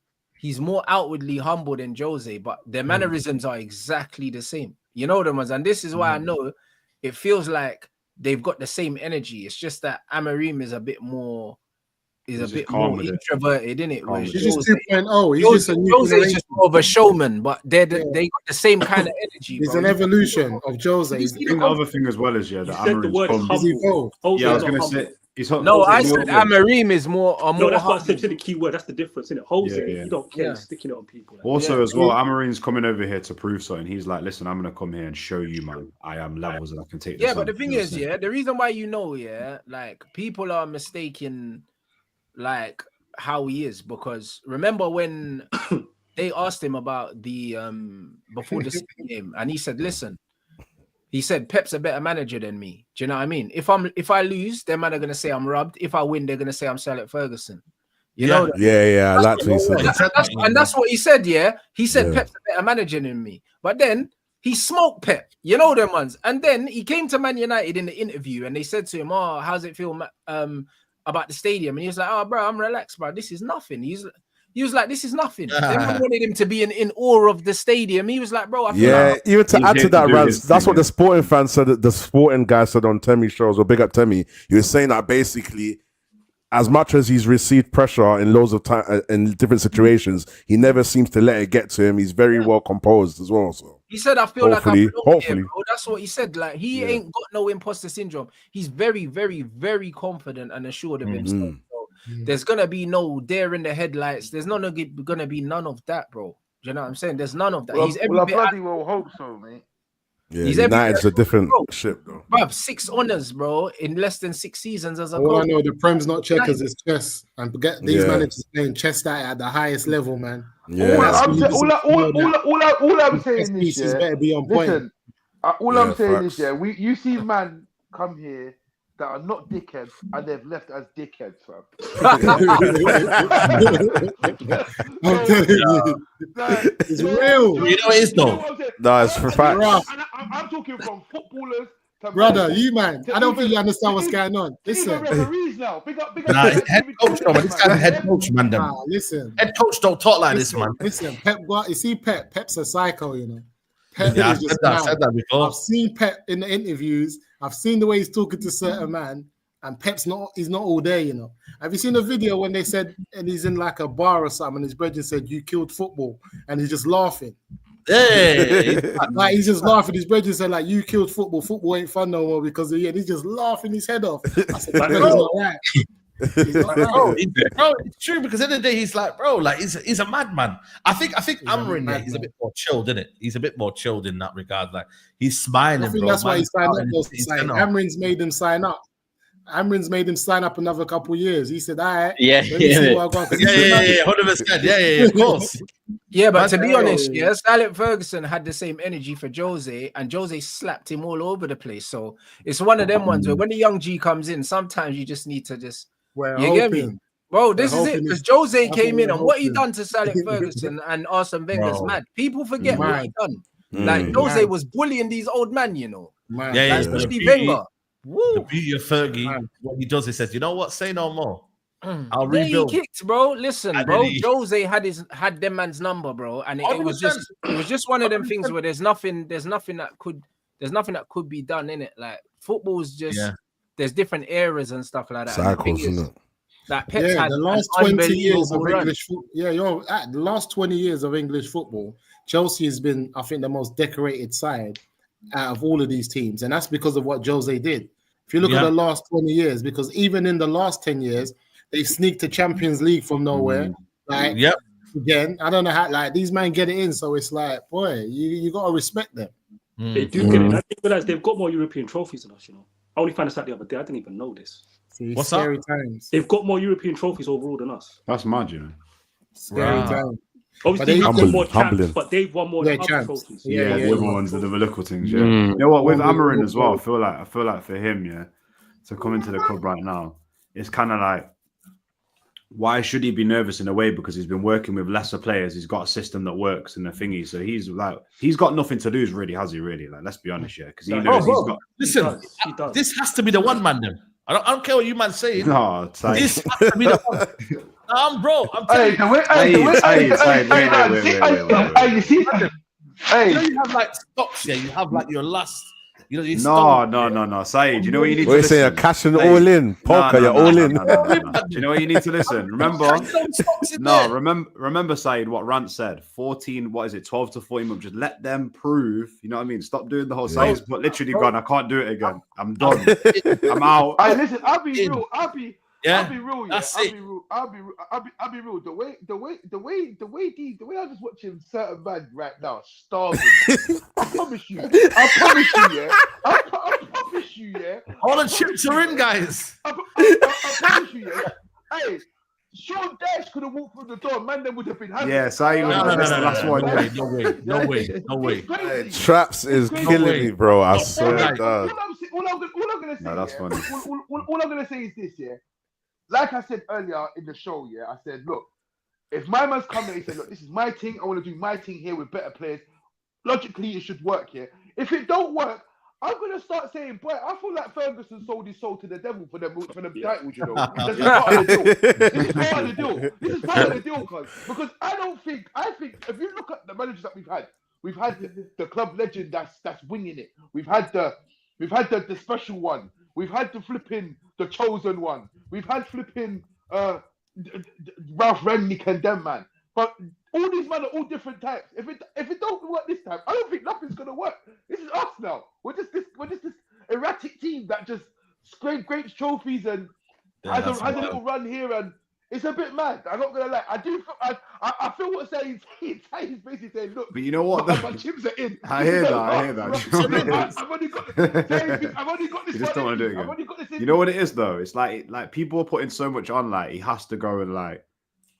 more outwardly humble than Jose, but their mannerisms are exactly the same. You know them ones, and this is why I know it feels like they've got the same energy. It's just that Amorim is a bit more introverted, isn't it? He's just 2.0. He's just more of a showman, but they got the same kind of energy. It's an evolution of Jose. The other thing as well is that Amorim's evolved. Yeah, I was going to say. I said Amorim is more. No, that's what I said. The key word. That's the difference, isn't it? Jose, you don't care sticking it on people. Also, as well, Amorim's coming over here to prove something. He's like, listen, I'm going to come here and show you, man. I am levels and I can take this. Yeah, but the thing is, the reason why like people are mistaken, like how he is, because remember when they asked him about the before the game, and he said, listen. He said, Pep's a better manager than me. Do you know what I mean? If I lose, then man are gonna say I'm robbed. If I win, they're gonna say I'm Sir Alex Ferguson. You know? I like what he said. And that's what he said. Yeah, he said Pep's a better manager than me. But then he smoked Pep. You know them ones. And then he came to Man United in the interview, and they said to him, "Oh, how's it feel about the stadium?" And he was like, "Oh, bro, I'm relaxed, bro. This is nothing." He was like, "This is nothing." Everyone wanted him to be in awe of the stadium. He was like, "Bro, I feel like even to add to that, Rans, that's what the sporting fan said. The sporting guy said on Temmie's shows, or big up Temmie. He was saying that basically, as much as he's received pressure in loads of time in different situations, he never seems to let it get to him. He's very well composed as well. So he said, "I feel like I'm here, bro." That's what he said. Like he ain't got no imposter syndrome. He's very, very, very confident and assured of himself. There's gonna be no dare in the headlights. There's gonna be none of that, bro. You know what I'm saying? There's none of that. He's every bit. I bloody well hope so, mate. Yeah, United's a different ship, though. Bruv, 6 honours, bro, in less than 6 seasons as a coach. I know the Prem's not checkers, it's chess. And get these managers playing chess at the highest level, man. Yeah. All I'm saying is better be on point. Listen, all I'm saying is you see man come here that are not dickheads and they've left as dickheads, fam. I'm telling you, it's real. You know it is though. No, it's for facts. I'm talking from footballers. Brother, you man, I don't think you understand what's going on. Listen, referees now. Big up. Nah, it's head coach, man. This guy's a head coach, man. Listen, head coach don't talk like this, man. Listen, you see, Pep's a psycho, you know. Pep Yeah, I is just said that before. I've seen Pep in the interviews. I've seen the way he's talking to certain man, and he's not all there, you know. Have you seen the video when they said, and he's in like a bar or something, and his brethren said, "You killed football," and he's just laughing. Hey, like he's just laughing. His brethren said, "Like you killed football. Football ain't fun no more because of you." And he's just laughing his head off. I said, "That's not right." Bro, it's true because at the end of the day, he's like, bro, like he's a madman. I think Amorim, yeah, he's a bit more chilled, isn't it? He's a bit more chilled in that regard. Like he's smiling. I think bro. that's why he signed up. Amorim's made him sign up. Amorim's made him sign up another couple of years. He said, "All right, yeah, 100%, yeah, of course." Yeah, but to be honest, yes, Alex Ferguson had the same energy for Jose, and Jose slapped him all over the place. So it's one of them ones where when the young G comes in, sometimes you just need to just get me, bro. This is it because Jose came in and what he done to Alex Ferguson and Arsene Wenger's mad. People forget what he done. Like Jose was bullying these old men, you know. Especially Wenger. The beauty of Fergie, what he does, he says, "You know what? Say no more. I'll rebuild." He kicked, bro. Listen, bro. Jose had them man's number, bro, and it was just one of them things where there's nothing that could be done in it. Like football's just there's different eras and stuff like that. Cycles, isn't it? Like Pep's had the last 20 years of English football. The last 20 years of English football, Chelsea has been, I think, the most decorated side out of all of these teams, and that's because of what Jose did. If you look at the last 20 years, because even in the last 10 years, they sneaked the Champions League from nowhere. Like, again, I don't know how, like, these men get it in, so it's like, boy, you got to respect them. They do get it. I didn't realize they've got more European trophies than us, you know. I only found this out the other day. I didn't even know this. What's scary times. They've got more European trophies overall than us. That's mad, you know. Scary times. Obviously, we've got more champs, but they've won more trophies. Yeah, the other ones are the little things. Yeah, you know what? With Amorim as well, I feel like for him, to come into the club right now, it's kind of like, why should he be nervous in a way? Because he's been working with lesser players. He's got a system that works and the thingy. So he's got nothing to lose, really, has he? Really? Like, let's be honest, because he knows he's got. Listen, he does. This has to be the one, Mandem. I don't care what you man say. No, this has to be the one. Bro, I'm telling you. You have like stocks here. You have like your last. You know, no. Saeed, you know what you need to listen? Saying you're cashing all in. Poker, you're all in. Do you know what you need to listen? Remember? Remember, Saeed, what Rant said. 14, 12 to 14 months. Just let them prove. You know what I mean? Stop doing the whole Saeed's but literally gone. I can't do it again. I'm done. I'm out. Listen, I'll be real. I'll be real. I'll be real. The way I just watching certain man right now starving. I promise you. I promise you. All the chips are in, guys. I promise you. Hey, Sean Dash could have walked through the door. Mandem would have been happy. Yeah, Saeed was the last one. No way. Hey, Traps is killing me, bro. I swear to God. All I'm gonna say. No, that's funny. All I'm gonna say is this, Like I said earlier in the show, I said, look, if my man's coming, he said, look, this is my thing. I want to do my thing here with better players. Logically, it should work here. If it don't work, I'm gonna start saying, boy, I feel like Ferguson sold his soul to the devil for them titles, you know. This is part of the deal. This is part of the deal, because I think if you look at the managers that we've had the club legend that's winging it. We've had the special one. We've had the chosen one. We've had Ralph Rangnick and them, man. But all these men are all different types. If it don't work this time, I don't think nothing's gonna work. This is us now. We're just this erratic team that just scrapes trophies and has a little run here, and it's a bit mad. I'm not gonna lie. I feel what Saeed's basically saying. Look, but you know what? My chips are in. I hear that. I've only got this. You just don't want to do it again. I've only got this. You know what it is though? It's like people are putting so much on. Like he has to go and like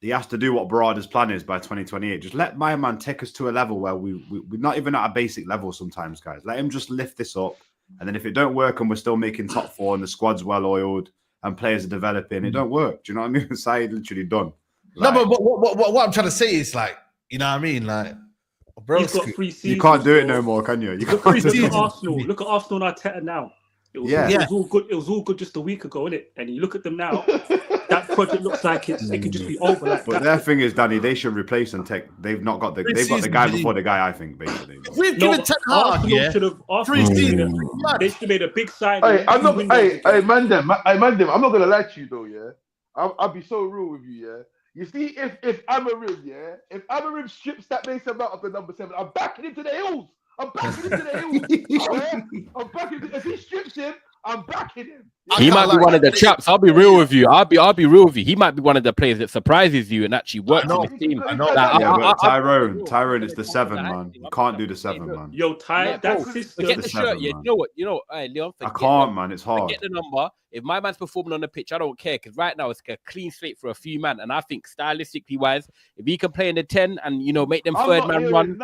he has to do what Barada's plan is by 2028. Just let my man take us to a level where we're not even at a basic level sometimes, guys. Let him just lift this up. And then if it don't work and we're still making top 4 and the squad's well oiled and players are developing, it don't work. Do you know what I mean? Saeed literally done. Like, no, but what I'm trying to say is like, you know what I mean? Like, bro, he's got 3 seasons. You can't do it no more, can you? Look at Arsenal. Look at Arsenal and Arteta now. It was all good. It was all good just a week ago, innit? And you look at them now. That project looks like it could just be over. Like but their thing is, Danny, they should replace and take. They've not got the. They've got the guy before the guy. I think basically. We've given Ten Hag. They should have made a big sign. Hey, Mandem. I'm not gonna lie to you though. Yeah, I'll be so real with you. Yeah. You see, if Amorim strips that Mason Mount of the number 7, I'm backing him to the hills. I'm backing him to the hills. Yeah? I'm backing him. If he strips him, I'm backing him. He might be one of the chaps. I'll be real with you. I'll be real with you. He might be one of the players that surprises you and actually works in the team. I know. But Tyrone is the 7 man. You can't do the 7 man. Yo, Ty, that system. Get the shirt. Yeah, you know what? Hey, Leon, I can't, man. It's hard. Get the number. If my man's performing on the pitch, I don't care because right now it's a clean slate for a few man. And I think stylistically wise, if he can play in the 10 and make them third man run,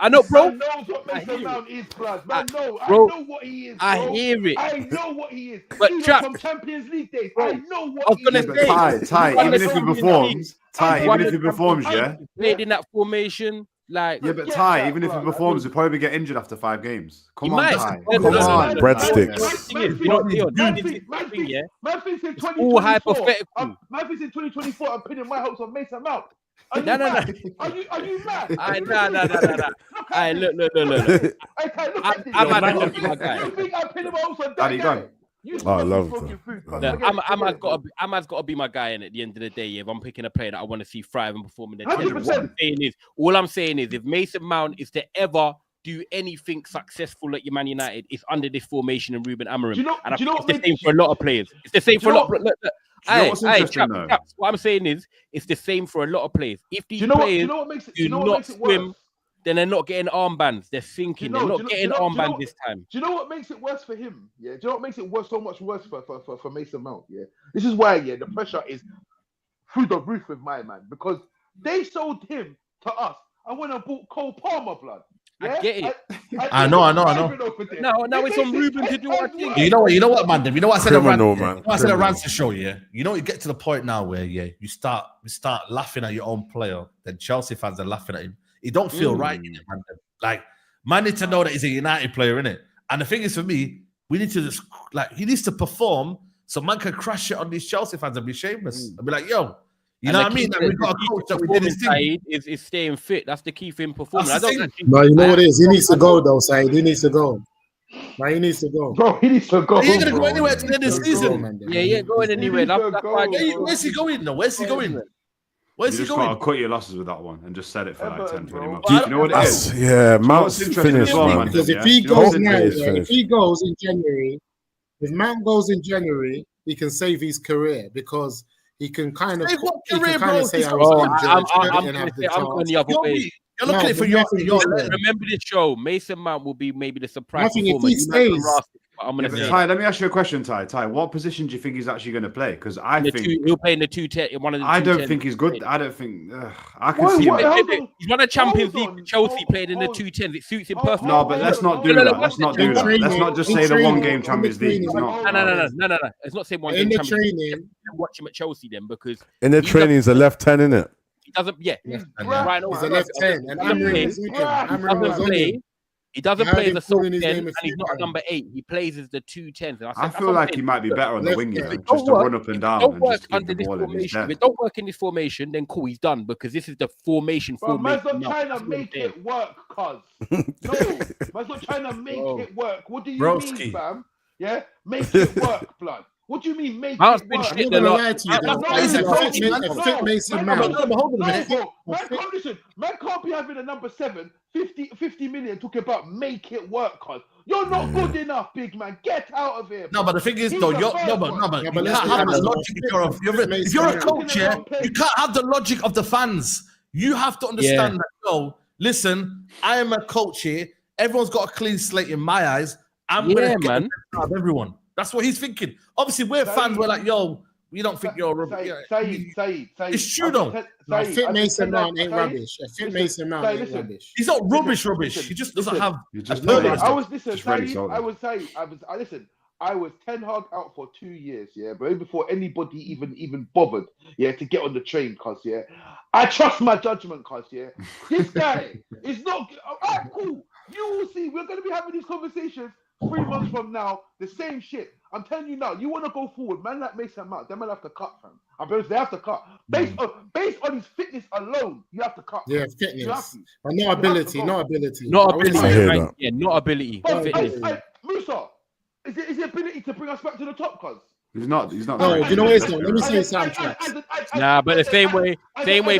I know, bro. Man knows what Mason Mount is, blood. Man, I know what he is. I hear it. I know what he is. But even from Champions League days, I know what he is. Ty, even if he performs, yeah. Played in that formation. Like, yeah, but Ty, even if he performs, he'll probably get injured after 5 games. Come on, Ty. Come on, breadsticks. Man thinks in 2024. All hypothetical. Man thinks in 2024. I'm pinning my hopes on Mason Mount. Are you No. mad? Are you mad? No. Hey, look. I'm not be my guy. You think I'm pinning my hopes on that Daddy, guy? I love that. Ahmad's got to be my guy, and at the end of the day, if I'm picking a player that I want to see thrive and perform in the 100%. All I'm saying is, if Mason Mount is to ever do anything successful at your Man United, it's under this formation and Ruben Amorim. It's the same for a lot of players. It's the same for a lot. What I'm saying is, it's the same for a lot of players. If these players do not swim, then they're not getting armbands. They're sinking. They're not getting armbands this time. Do you know what makes it worse for him? Yeah. Do you know what makes it so much worse for Mason Mount? Yeah. This is why the pressure is through the roof with my man, because they sold him to us. I went and bought Cole Palmer, blood. Yeah? I get it. I know. No, it's on Ruben to do our thing. You know what, Mandem? You know what I said at Rance's show, yeah? You know, you get to the point now where, you start laughing at your own player, then Chelsea fans are laughing at him. It don't feel right, man. Like, man need to know that he's a United player, innit? And the thing is, for me, we need to just, he needs to perform so man can crash it on these Chelsea fans and be shameless. And be like, yo, you know what I mean? Like, we've got a coach that we did his thing. Is staying fit. That's the key for him performing. No, you know what it is? He needs to go, though, Saeed. He needs to go. Man, he needs to go. Bro, he needs to go. He ain't going to go anywhere at the end of the season. Going anywhere. Where's he going, though? Where's he going? You just gotta cut your losses with that one and just set it for 10, 20 months. You know what it is? Yeah, Mount's finished. Because if he goes now, if he goes in January, if Mount goes in January, he can save his career because he can kind of say, I'm going the other way. You're looking for your remember this show. Mason Mount will be maybe the surprise performer. Ty, let me ask you a question, Ty. What position do you think he's actually going to play? Because I think he'll play in the 2-10. One of the. I don't think he's good. I don't think I can see him. He's won a Champions League with Chelsea, played in the 2-10s. It suits him perfectly. No, but let's not do that. Let's not do that. Let's not just say the one game Champions League. No. It's not saying one game Champions League. Watch him at Chelsea then, because in the training he's a left 10, isn't it? He doesn't. Yeah, right. He's a left 10, and he doesn't play as a sole 10, and he's not a number 8. He plays as the 2-10s. I feel like he might be better on the wing, just to run up and down. Don't work under this formation. If it don't work in this formation, then cool, he's done, because this is the formation. Man's not trying to make it work, cuz. No, man's not trying to make it work. What do you mean, fam? Yeah, make it work, blood. What do you mean make it work? I'm not going to lie to you, though. He's a fit Mason Mount. Hold on a minute. Man can't be having a number 7, 50 million talking about make it work, cuz. You're not good enough, big man. Get out of here. No, but the thing is, though, you can't have the logic. If you're a coach, you can't have the logic of the fans. You have to understand that, listen, I am a coach here. Everyone's got a clean slate in my eyes. I'm going to get everyone. That's what he's thinking. Obviously, we're fans. We're like, We don't think you're rubbish. Saeed. It's true though. No, fit Mason Mount ain't rubbish. Fit Mason Mount ain't rubbish. He's not rubbish. He just doesn't have. I was Ten Hag out for 2 years, yeah, but before anybody even bothered, yeah, to get on the train, cause yeah, I trust my judgment, cause yeah, this guy is not. All right, cool. You will see. We're gonna be having these conversations 3 months from now. The same shit. I'm telling you now. You want to go forward, man? Like Mason Mount, they might have to cut, fam. I bet they have to cut based on his fitness alone. You have to cut. Yeah, fitness, but not ability. Not ability. Yeah, not ability. Musa. Is it ability to bring us back to the top, cuz? He's not. No, you know what it's not. Let me see his soundtracks. Nah, but the same way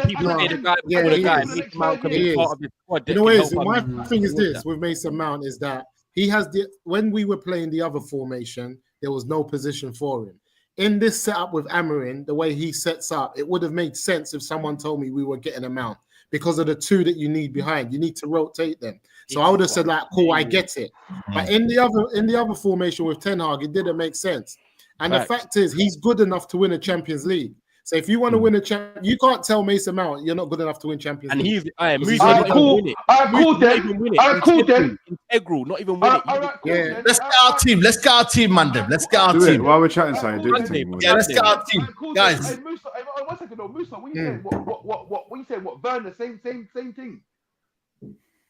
people say the guy before the guy, Mason Mount can be part of the squad. You know what it is? My thing is this with Mason Mount is that he has when we were playing the other formation, there was no position for him. In this setup with Amorim, the way he sets up, it would have made sense if someone told me we were getting a Mount because of the two that you need behind. You need to rotate them. So I would have said, like, cool, I get it. But in the other formation with Ten Hag, it didn't make sense. And the fact is, he's good enough to win a Champions League. So if you want to win a champ, you can't tell Mason Mount you're not good enough to win Champions League. And he's cool. Integral, not even win it. Let's get our team. Let's get our team, Mandem. Let's get our team. While we're chatting, sorry, do the team. Yeah, let's get our team, guys. Hey, Musa, 1 second, though. Musa, what you saying? What you saying? What Werner? Same thing.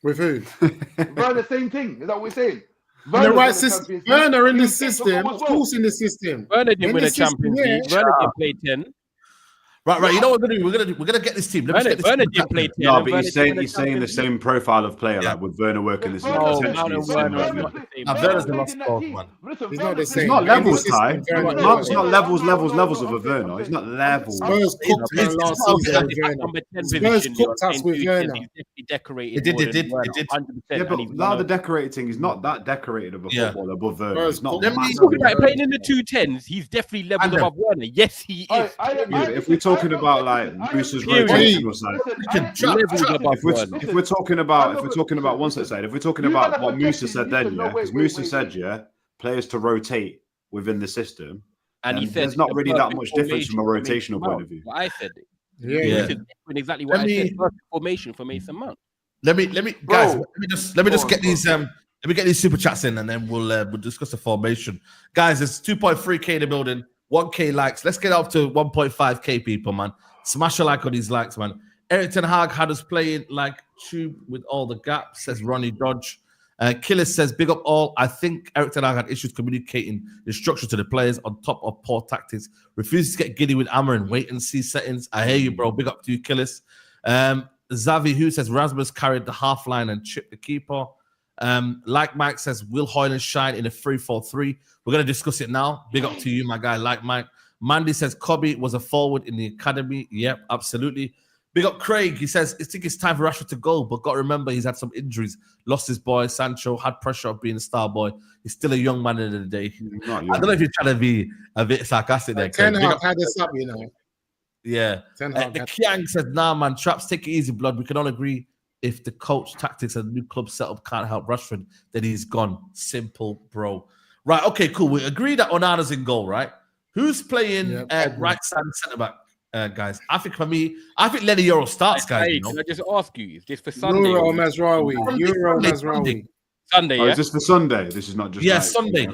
With who? Werner, same thing. Is that what we're saying? In the right system. Werner in the system, of course, in the system. Werner didn't win a Champions League. Werner didn't play 10. Right. You know what we're gonna do? We're gonna get this team. Werner didn't play 10. No, but he's saying the same profile of player, like with Werner working this. Werner's the lost cause, man. He's not the same. He's not levels, Ty. It's not levels of a Werner. He's not levels. Spurs cooked us last season with Werner. Spurs cooked us with Werner. It did. Yeah, but now the decorated thing is not that decorated of a footballer above Werner. It's not. Playing in the 210s, he's definitely levels above Werner. Yes, he is. If we're talking about like Musa's rotational side, if we're talking about one side, if we're talking about what Musa said then, yeah, because Musa said, players to rotate within the system, and he said there's not really that much difference from a rotational point of view. What I said, exactly what I said. Perfect formation for Mason Mount. Let me just get these let me get these super chats in, and then we'll discuss the formation, guys. There's 2.3k in the building. 1k likes. Let's get up to 1.5k people, man. Smash a like on these likes, man. Eric Ten Hag had us playing like tube with all the gaps, says Ronnie Dodge. Killer says, big up all. I think Eric Ten Hag had issues communicating the structure to the players on top of poor tactics. Refuses to get giddy with Amorim. Wait and see settings. I hear you, bro. Big up to you, Killers. Zavi, who says Rasmus carried the half line and chipped the keeper. Like Mike says, will Hoyland shine in a 3-4-3? We're going to discuss it now. Big up to you, my guy, like Mike. Mandy says, Kobe was a forward in the academy. Yep, absolutely. Big up Craig. He says, I think it's time for Rashford to go, but got to remember he's had some injuries. Lost his boy, Sancho, had pressure of being a star boy. He's still a young man in the day. I don't know if you're trying to be a bit sarcastic there, Craig. Ten Hag had us up, you know. Yeah. Kiang says, nah, man, Traps, take it easy, blood. We can all agree if the coach tactics and the new club setup can't help Rashford, then he's gone. Simple, bro. Right, okay, cool. We agree that Onana's in goal, right? Who's playing right side centre back, guys? I think for me, Leny Yoro starts, guys. Hey, can I just ask you, is this for Sunday? Yoro Mazraoui. Sunday, yeah? Is this for Sunday? This is not just... Yeah, Sunday.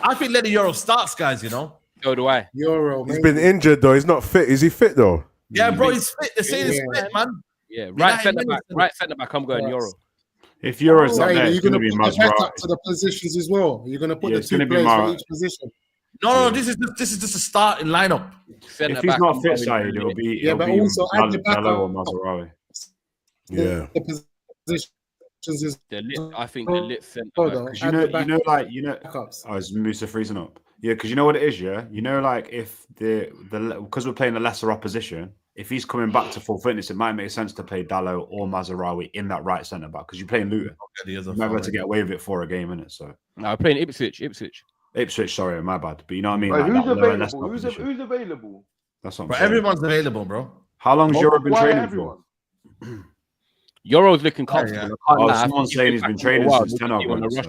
I think Leny Yoro starts, guys, you know? So do I. Yoro, he's been injured, though. He's not fit. Is he fit, though? Yeah, bro, he's fit. They're saying he's fit, man. Yeah, right centre back, I'm going Yoro. If Euro's not there, you're going to be put the backup to the positions as well. You're going to put the two players for each position. No, this is just a starting lineup. If he's not fit, Saeed, it'll be but also add the backup or Mazraoui. Yeah, the positions is I think the lit centre back. You know, oh, is Musa freezing up? Yeah, because you know what it is, yeah. You know, like if because we're playing the lesser opposition. If he's coming back to full fitness, it might make sense to play Dalot or Mazraoui in that right centre back because you're playing Luton. You're never to get away with it for a game, innit? So no, I'm playing Ipswich. Sorry, my bad. But you know what I mean? Like, who's available? Who's available? That's what I'm saying. Everyone's available, bro. How long's Yoro been training for? Yoro's looking comfortable. Someone's saying he's been training since 10 hours.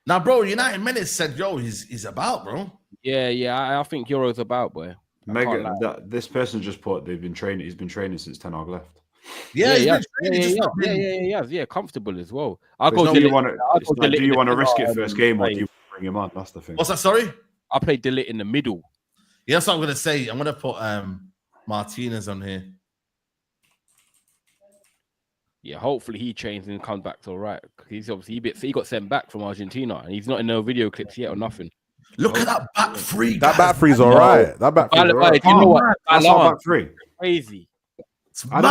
Now, bro, United Minutes said, yo, he's about, bro. Yeah, I think Yoro's about, boy. Megan, this person just put they've been training. He's been training since Ten Hag left. Yeah, comfortable as well. Do you want to risk it first game, or do you bring him on? That's the thing. What's that? Sorry, I played Delete in the middle. Yeah, that's what I'm gonna say. I'm gonna put Martinez on here. Yeah, hopefully he trains and comes back to all right. He's obviously he got sent back from Argentina, and he's not in no video clips yet or nothing. Look at that back three. That back three's all right. That back three's all right. You know what? That's not back three. Crazy. I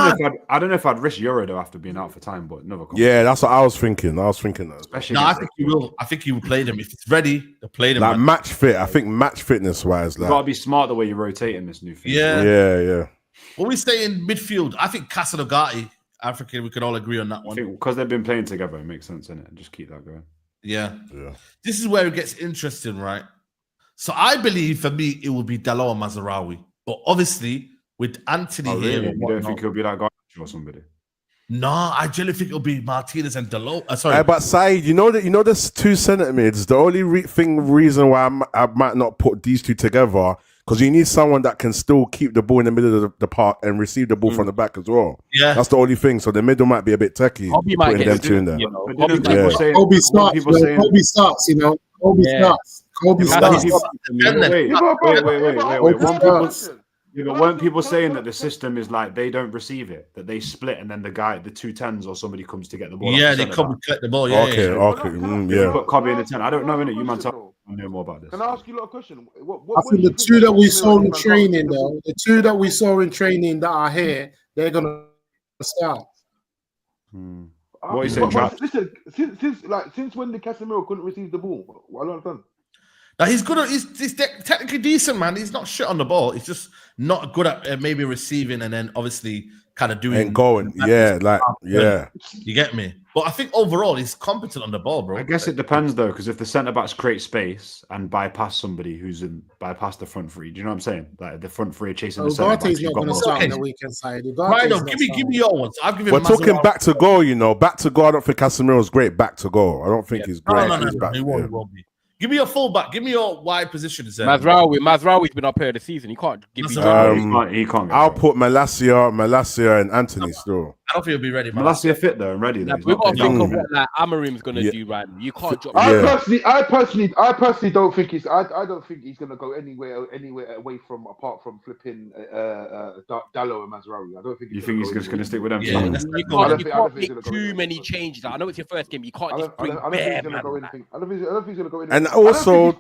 don't know if I'd risk Yoro though after being out for time, but another. Yeah, that's what I was thinking. That. Especially I think you will. I think you will play them if it's ready. To play them like match fit. I think match fitness wise, you gotta be smart the way you rotate in this new thing. Yeah. What we say in midfield, I think Casanogatti, African. We can all agree on that one. Because they've been playing together, it makes sense, innit? Just keep that going. Yeah. This is where it gets interesting, right? So I believe for me it will be Dalot and Mazraoui, but obviously with Anthony here, you don't think he'll be that guy or somebody? No, I generally think it'll be Martinez and Dalot. Sorry, but Saeed, you know there's two centre mids. The only reason why I might not put these two together, because you need someone that can still keep the ball in the middle of the park and receive the ball from the back as well. Yeah, that's the only thing. So the middle might be a bit techie. Putting them two in there. Kobe starts. You know, Kobe starts. Kobe starts. Wait. Yeah, but weren't people saying that the system is like they don't receive it, that they split and then the 2 10s or somebody comes to get the ball? Yeah, they come and collect the ball. Yeah, yeah. Put Kobe in the 10. I don't know, innit? You man tell me more about this. Can I ask you a question? I think the two that we saw in training, though, the two that we saw in training that are here, they're gonna start. What are you saying, Trap? Listen, since when the Casemiro couldn't receive the ball? I don't understand. Now he's good. He's technically decent, man. He's not shit on the ball. He's just not good at maybe receiving and then obviously kind of doing and going. Yeah. You get me? But I think overall he's competent on the ball, bro. I guess it depends though, because if the centre backs create space and bypass somebody who's bypass the front three, do you know what I'm saying? Like the front three are chasing the centre backs. Not going to start on the weekend side. Right, no, give me your ones. I'll give you. We're talking back to goal, you know. Back to goal. I don't think Casemiro's great. Back to goal. I don't think he's great. No, he won't be. Give me your fullback. Give me your wide position. Mazraoui's been up here this season. He can't give me. He can't. I'll put Malacia, and Anthony still. I don't think he'll be ready. Malacia fit though and ready. Though. We've got to think of what Amorim's going to do right now. You can't drop. I personally don't think he's. I don't think he's going to go anywhere away from apart from flipping Dalot and Mazraoui. I don't think. You think he's just going to stick with them? Yeah, you can't make too many changes. I know it's your first game. You can't just bring bare man. I don't think he's going to go anywhere. And also,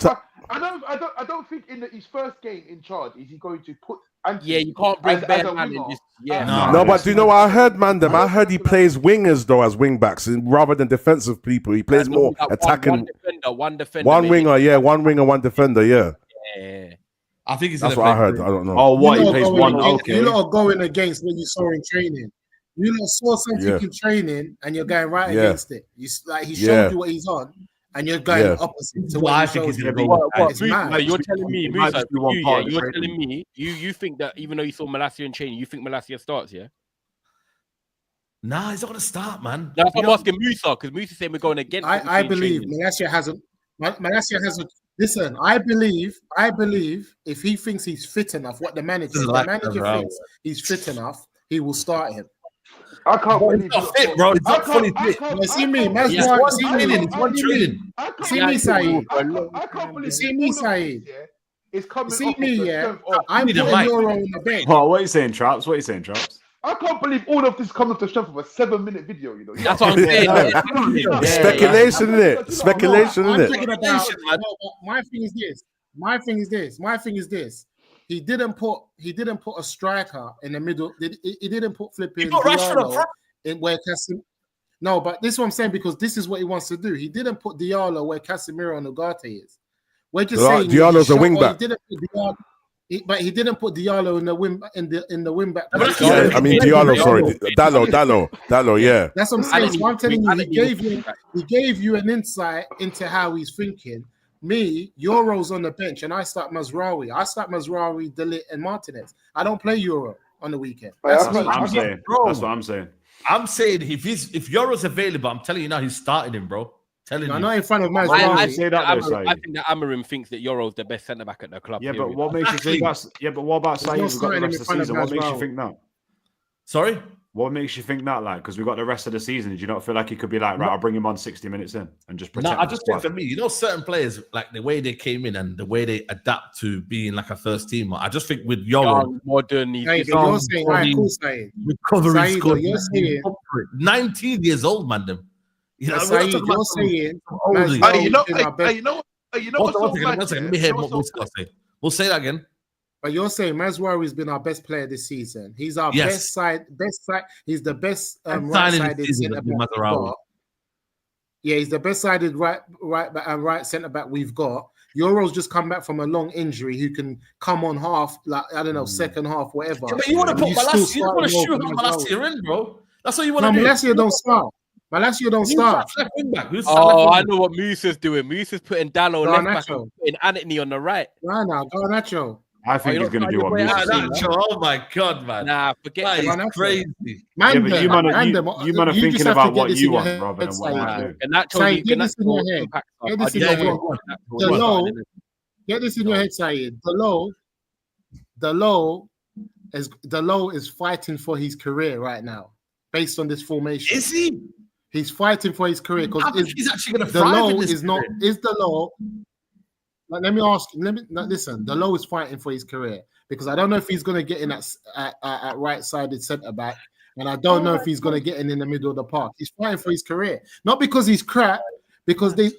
I don't think in his first game in charge is he going to put. You can't bring bare man in just. No, but do you know what I heard, Mandem? I heard he plays wingers though as wing backs rather than defensive people. He plays more attacking. One defender. One winger, one winger, one defender. Yeah. I think that's what I heard. I don't know. Oh, what he plays one? Okay. You're not going against what you saw in training. You lot saw something in training and you're going right against it. He showed you what he's on. And you're going opposite to what I think is going to be. You're telling me, Musa, you're telling me, you think that even though you saw Malacia and training, you think Malacia starts, yeah? Nah, he's not going to start, man. That's what I'm asking Musa, because Musa saying we're going against. I believe Malacia hasn't. Listen, I believe if he thinks he's fit enough, what the manager thinks he's fit enough, he will start him. I can't believe he's not fit, bro. He's not fully fit. See me, Saeed. I can't believe. See me, Saeed. It's coming. See me, yeah. I'm putting Yoro on the bench. What are you saying, Traps? I can't believe all of this comes off the strength of a 7-minute video. You know, that's what I'm saying. Speculation, innit? Speculation, innit? My thing is this. He didn't put a striker in the middle. He didn't put flipping Diallo in where Casemiro. No, but this is what I'm saying because this is what he wants to do. He didn't put Diallo where Casemiro and Ugarte is. We're just saying Diallo's a wing back. But he didn't put Diallo in the wing back. I mean Diallo. Sorry, Dallo. Yeah. That's what I'm saying. So I'm telling you, he gave you an insight into how he's thinking. Me, Yoro's on the bench, and I start Mazraoui, Delete, and Martinez. I don't play Yoro on the weekend. That's what I'm saying. I'm saying if Yoro's available, I'm telling you now, he's starting him, bro. Telling No, you. not in front of Why Mazraoui. you say that though, Saeed? I think that Amorim thinks that Yoro's the best centre back at the club. Yeah, period. but what makes you say that's? Yeah, but what about He's Saeed? not We've got the starting him rest in of the front of season. What makes you Mazraoui. think that? Sorry? What makes you think that? Like, because we got the rest of the season. Do you not feel like he could be like, right, I'll bring him on 60 minutes in and just No, protect? I the just squad? think for me, certain players, like the way they came in and the way they adapt to being like a first teamer. I just think with Yoro, Young, modern, he's Hey, just you're saying, all right, cool, Saeed. recovery Saeed, squad, you're saying, 19 years old, man. Them. You know, we're not Saeed, talking you're about some saying, older. Mazraoui's been our best. you know One what's so second, mad, one second. yeah? Let me hear You know what what's Musa say. We'll say that again. But you're saying Mazraoui's been our best player this season. He's our Yes. best side. He's the best Signing this right-sided season centre has been back we've Mazraoui. got. Yeah, he's the best-sided right centre back we've got. Yoro's just come back from a long injury. Who can come on half, like I don't know, second half, whatever. Yeah, but you want to put Malacia, you want to shoot Malacia in, bro. That's what you want to do. Malacia don't start. Malacia don't start. Oh, I know what Musa's doing. Musa's putting Dallo left back Garnacho. and putting Anthony on the right. Nah, Garnacho. I think he's going to do what Musa said. Oh my god, man! Nah, forget that. that. Is crazy. Yeah, but you man are thinking just about have to what get this you in your want head, rather than what Saeed. I do. Saeed, get this in your head. Get this in your head. Get this in your head, Saeed. Delo is fighting for his career right now, based on this formation. Is he? He's fighting for his career because he's actually going to thrive in this not. Is Delo? Let me ask. Listen. Delo is fighting for his career because I don't know if he's going to get in at right-sided centre back, and I don't know if he's going to get in the middle of the park. He's fighting for his career, not because he's crap. Because they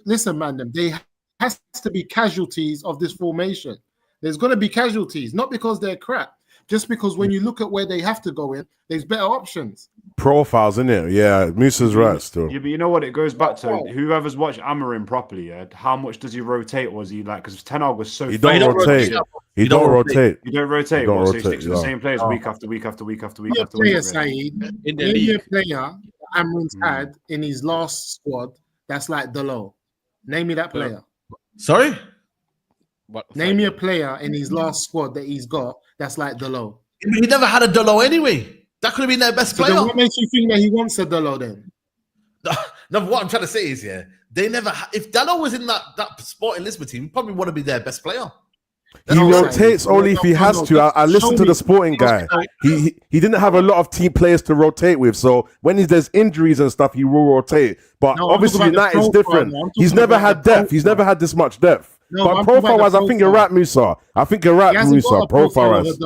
has to be casualties of this formation. There's going to be casualties, not because they're crap, just because when you look at where they have to go in, there's better options. Profiles, isn't it? Yeah, Musa's right still. Yeah, but you know what? It goes back to whoever's watched Amorim properly. Yeah, how much does he rotate? Was he like? Because Ten Hag was so. He don't rotate. He don't rotate. You don't rotate. He don't So he rotate, sticks to the same players week after week after week after week after Player, week. Saeed, In the name league. me a player Amorim's had in his last squad that's like Delo. Name me that player. Sorry? Name me a player in his last squad that he's got that's like Delo. He never had a Delo anyway. That could have been their best So player. then what makes you think that he wants a Delo then? No, but what I'm trying to say is, they never. If Delo was in that Sporting Lisbon team, he probably want to be their best player. He rotates only if he has to. I listened to the Sporting guy. He didn't have a lot of team players to rotate with. So when there's injuries and stuff, he will rotate. But obviously United's different. He's never had depth. He's never had this much depth. But profile-wise, I think you're right, Musa. I think you're right, Musa. Profile-wise.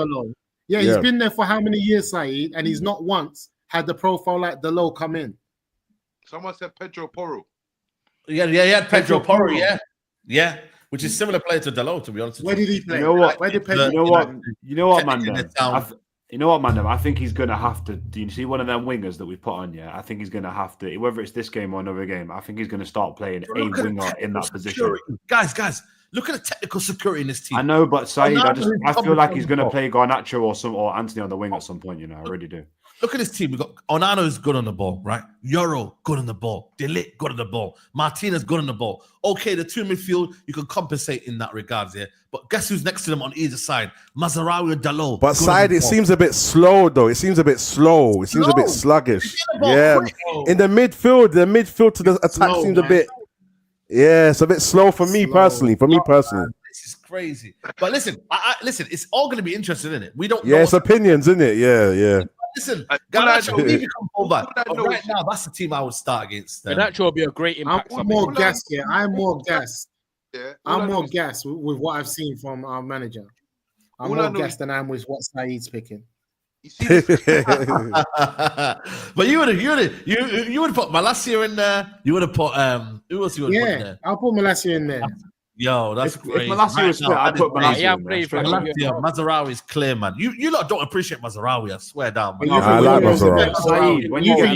Yeah, he's been there for how many years, Saeed? And he's not once had the profile like Delo come in. Someone said Pedro Porro. Yeah, Pedro Porro, yeah. Which is similar player to Delo, to be honest. Where did he play? You know what? Where did You Pedro? know what, Mandem? You know what, Mandem? I think he's going to have to. Do you see one of them wingers that we put on? Yeah, I think he's going to have to. Whether it's this game or another game, I think he's going to start playing a winger in that position. Guys, look at the technical security in this team. I know, but Saeed, I feel like he's going to play Garnacho or Anthony on the wing at some point. You know, I really do. Look at this team. We got Onano's good on the ball, right? Yoro good on the ball. De Ligt good on the ball. Martinez good on the ball. Okay, the two midfield you can compensate in that regards, yeah. But guess who's next to them on either side? Mazraoui or Dalo. But Saeed, it seems a bit slow though. It seems a bit slow. It seems a bit sluggish. Yeah, in the midfield to the attack seems a bit. Yeah, it's a bit slow for me personally. This is crazy. But listen, listen. It's all going to be interesting, isn't it? We don't. Yeah, it's opinions, isn't it? Yeah. Listen, Garnacho will maybe come over. But right now, that's the team I would start against. Garnacho will be a great impact. I'm more gassed here. I'm more gassed. I'm more gassed with what I've seen from our manager. I'm more gassed than I am with what Saeed's picking. You see but you would have put Malacia in there. You would have put who else you would have put in there? I'll put Malacia in there. Yo, that's crazy. If Malacia was fit, I'd put Malacia in there. Mazraoui is clear, man. You lot don't appreciate Mazraoui, I swear down. Man. I like Mazraoui. When you get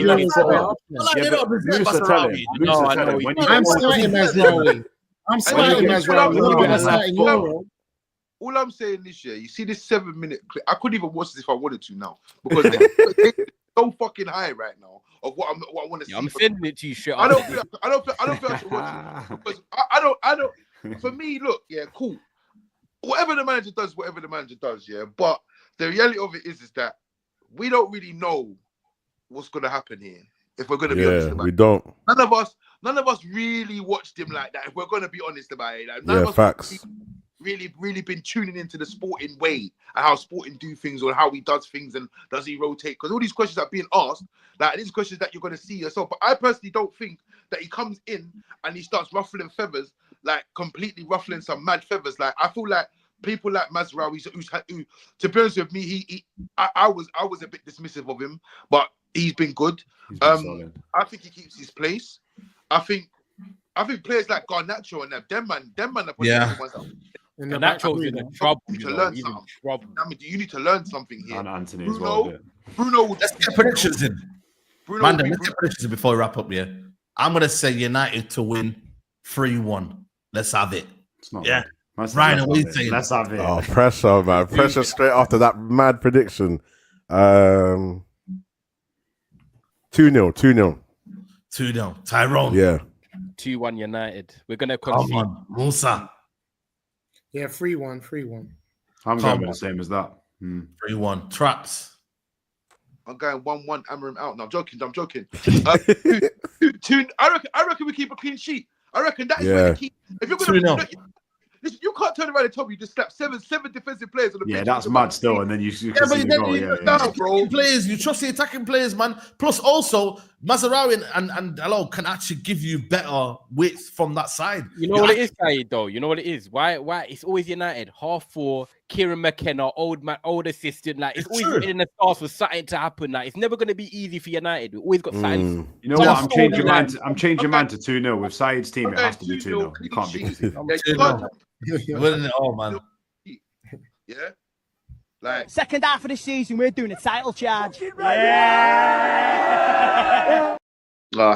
I'm starting Mazraoui. Yoro. All I'm saying this year, you see this 7-minute clip. I couldn't even watch this if I wanted to now because they're so fucking high right now of what I want to see. I'm sending it to you. Shit. I don't feel I should watch it because I don't. For me, look, yeah, cool. Whatever the manager does, yeah. But the reality of it is that we don't really know what's going to happen here. If we're gonna be honest about we don't. None of us really watched him like that. If we're gonna be honest about it, like, none of us facts. Really been tuning into the sporting way and how sporting do things or how he does things and does he rotate? Because all these questions are being asked, like these questions that you're gonna see yourself. But I personally don't think that he comes in and he starts ruffling feathers, like completely ruffling some mad feathers. Like I feel like people like Mazraoui, who to be honest with me, I was a bit dismissive of him, but he's been good. Solid. I think he keeps his place. I think players like Garnacho and them man are probably the ones that. Garnacho's in trouble. You need to learn something. I mean, you need to learn something here. And Anthony Bruno, as well. Bruno, let's get predictions in. Mandem, let's get predictions before we wrap up here. I'm gonna say United to win 3-1. Let's have it. It's not yeah. Ryan, what are you saying? Let's have it. Oh, pressure, man. Pressure straight after that mad prediction. 2-0. 2-0. Tyrone. Yeah. 2-1 United. We're gonna Come on, Musa. Yeah, 3-1, 3-1. I'm going with the same as that. 3-1. Traps. I'm going 1-1. Amorim out. No, I'm joking. I reckon we keep a clean sheet. I reckon that is where the key. If you're gonna, listen, you can't turn around and tell me you just slapped seven defensive players on the pitch. Yeah, that's mad still. And then you but then bro. Players, you trust the attacking players, man. Plus, also Mazraoui and Allo can actually give you better width from that side. You know what it is, Saeed, though. You know what it is. Why? It's always United. 4:30. Kieran McKenna, old assistant. Like it's always written in the stars for something to happen. Like it's never going to be easy for United. We always got something. You know what? I'm changing man to 2-0 with Saeed's team. It has to be 2-0. You can't be. Oh man. Yeah. Like second half of the season, we're doing a title charge. Yeah.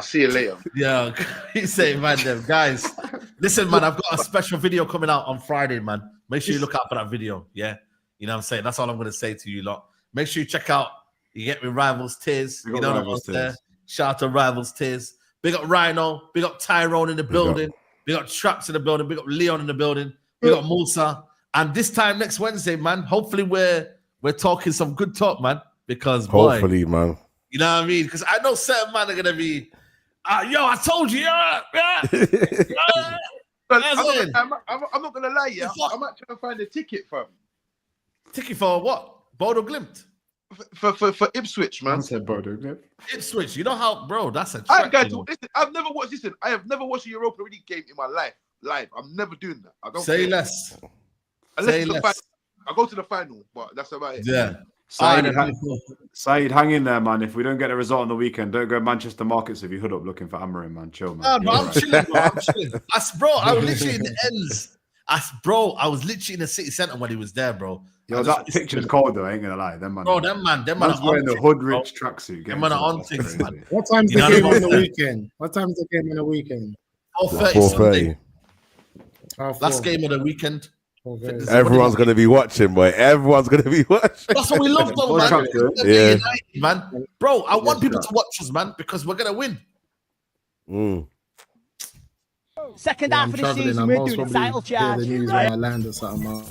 See you later. Yeah, you say, man, them guys. Listen, man, I've got a special video coming out on Friday, man. Make sure you look out for that video. Yeah, you know what I'm saying. That's all I'm gonna say to you lot. Make sure you check out. You get me, Rivals Tears. You know what's there. Shout out to Rivals Tears. Big up Rhino. Big up Tyrone in the building. Big up Traps in the building. Big up Leon in the building. Big up Musa. And this time next Wednesday, man, hopefully we're talking some good talk, man. Because hopefully, man. You know what I mean? Because I know certain man are gonna be, yo, I told you, I'm not gonna lie, yeah. I'm actually trying to find a ticket for him. Ticket for what? Bodo Glimt? For Ipswich, man. I said Bodo Glimt. Ipswich. You know how, bro? That's a. I have never watched. Listen, I have never watched a Europa League game in my life. Live. I'm never doing that. I don't say less. Unless I go to the final, but that's about it. Yeah. Saeed, hang in there, man. If we don't get a result on the weekend, don't go Manchester Markets if you hood up looking for Amorim, man. Chill, man. No, I'm chilling, bro. I'm chilling. I was literally in the ends. I was literally in the city centre when he was there, bro. Yo, that picture's cold though, I ain't gonna lie. Them man, them man are wearing the hood rich tracksuit. Them man are on things, man. What time's the game on the weekend? 4:30. Last game of the weekend. Everyone's going to be watching, boy. Everyone's going to be watching. That's what we love, though, man. Yeah. Man. Bro, I want people to watch us, man, because we're going to win. Second half of the season, we're doing a title charge. The news when I land or something.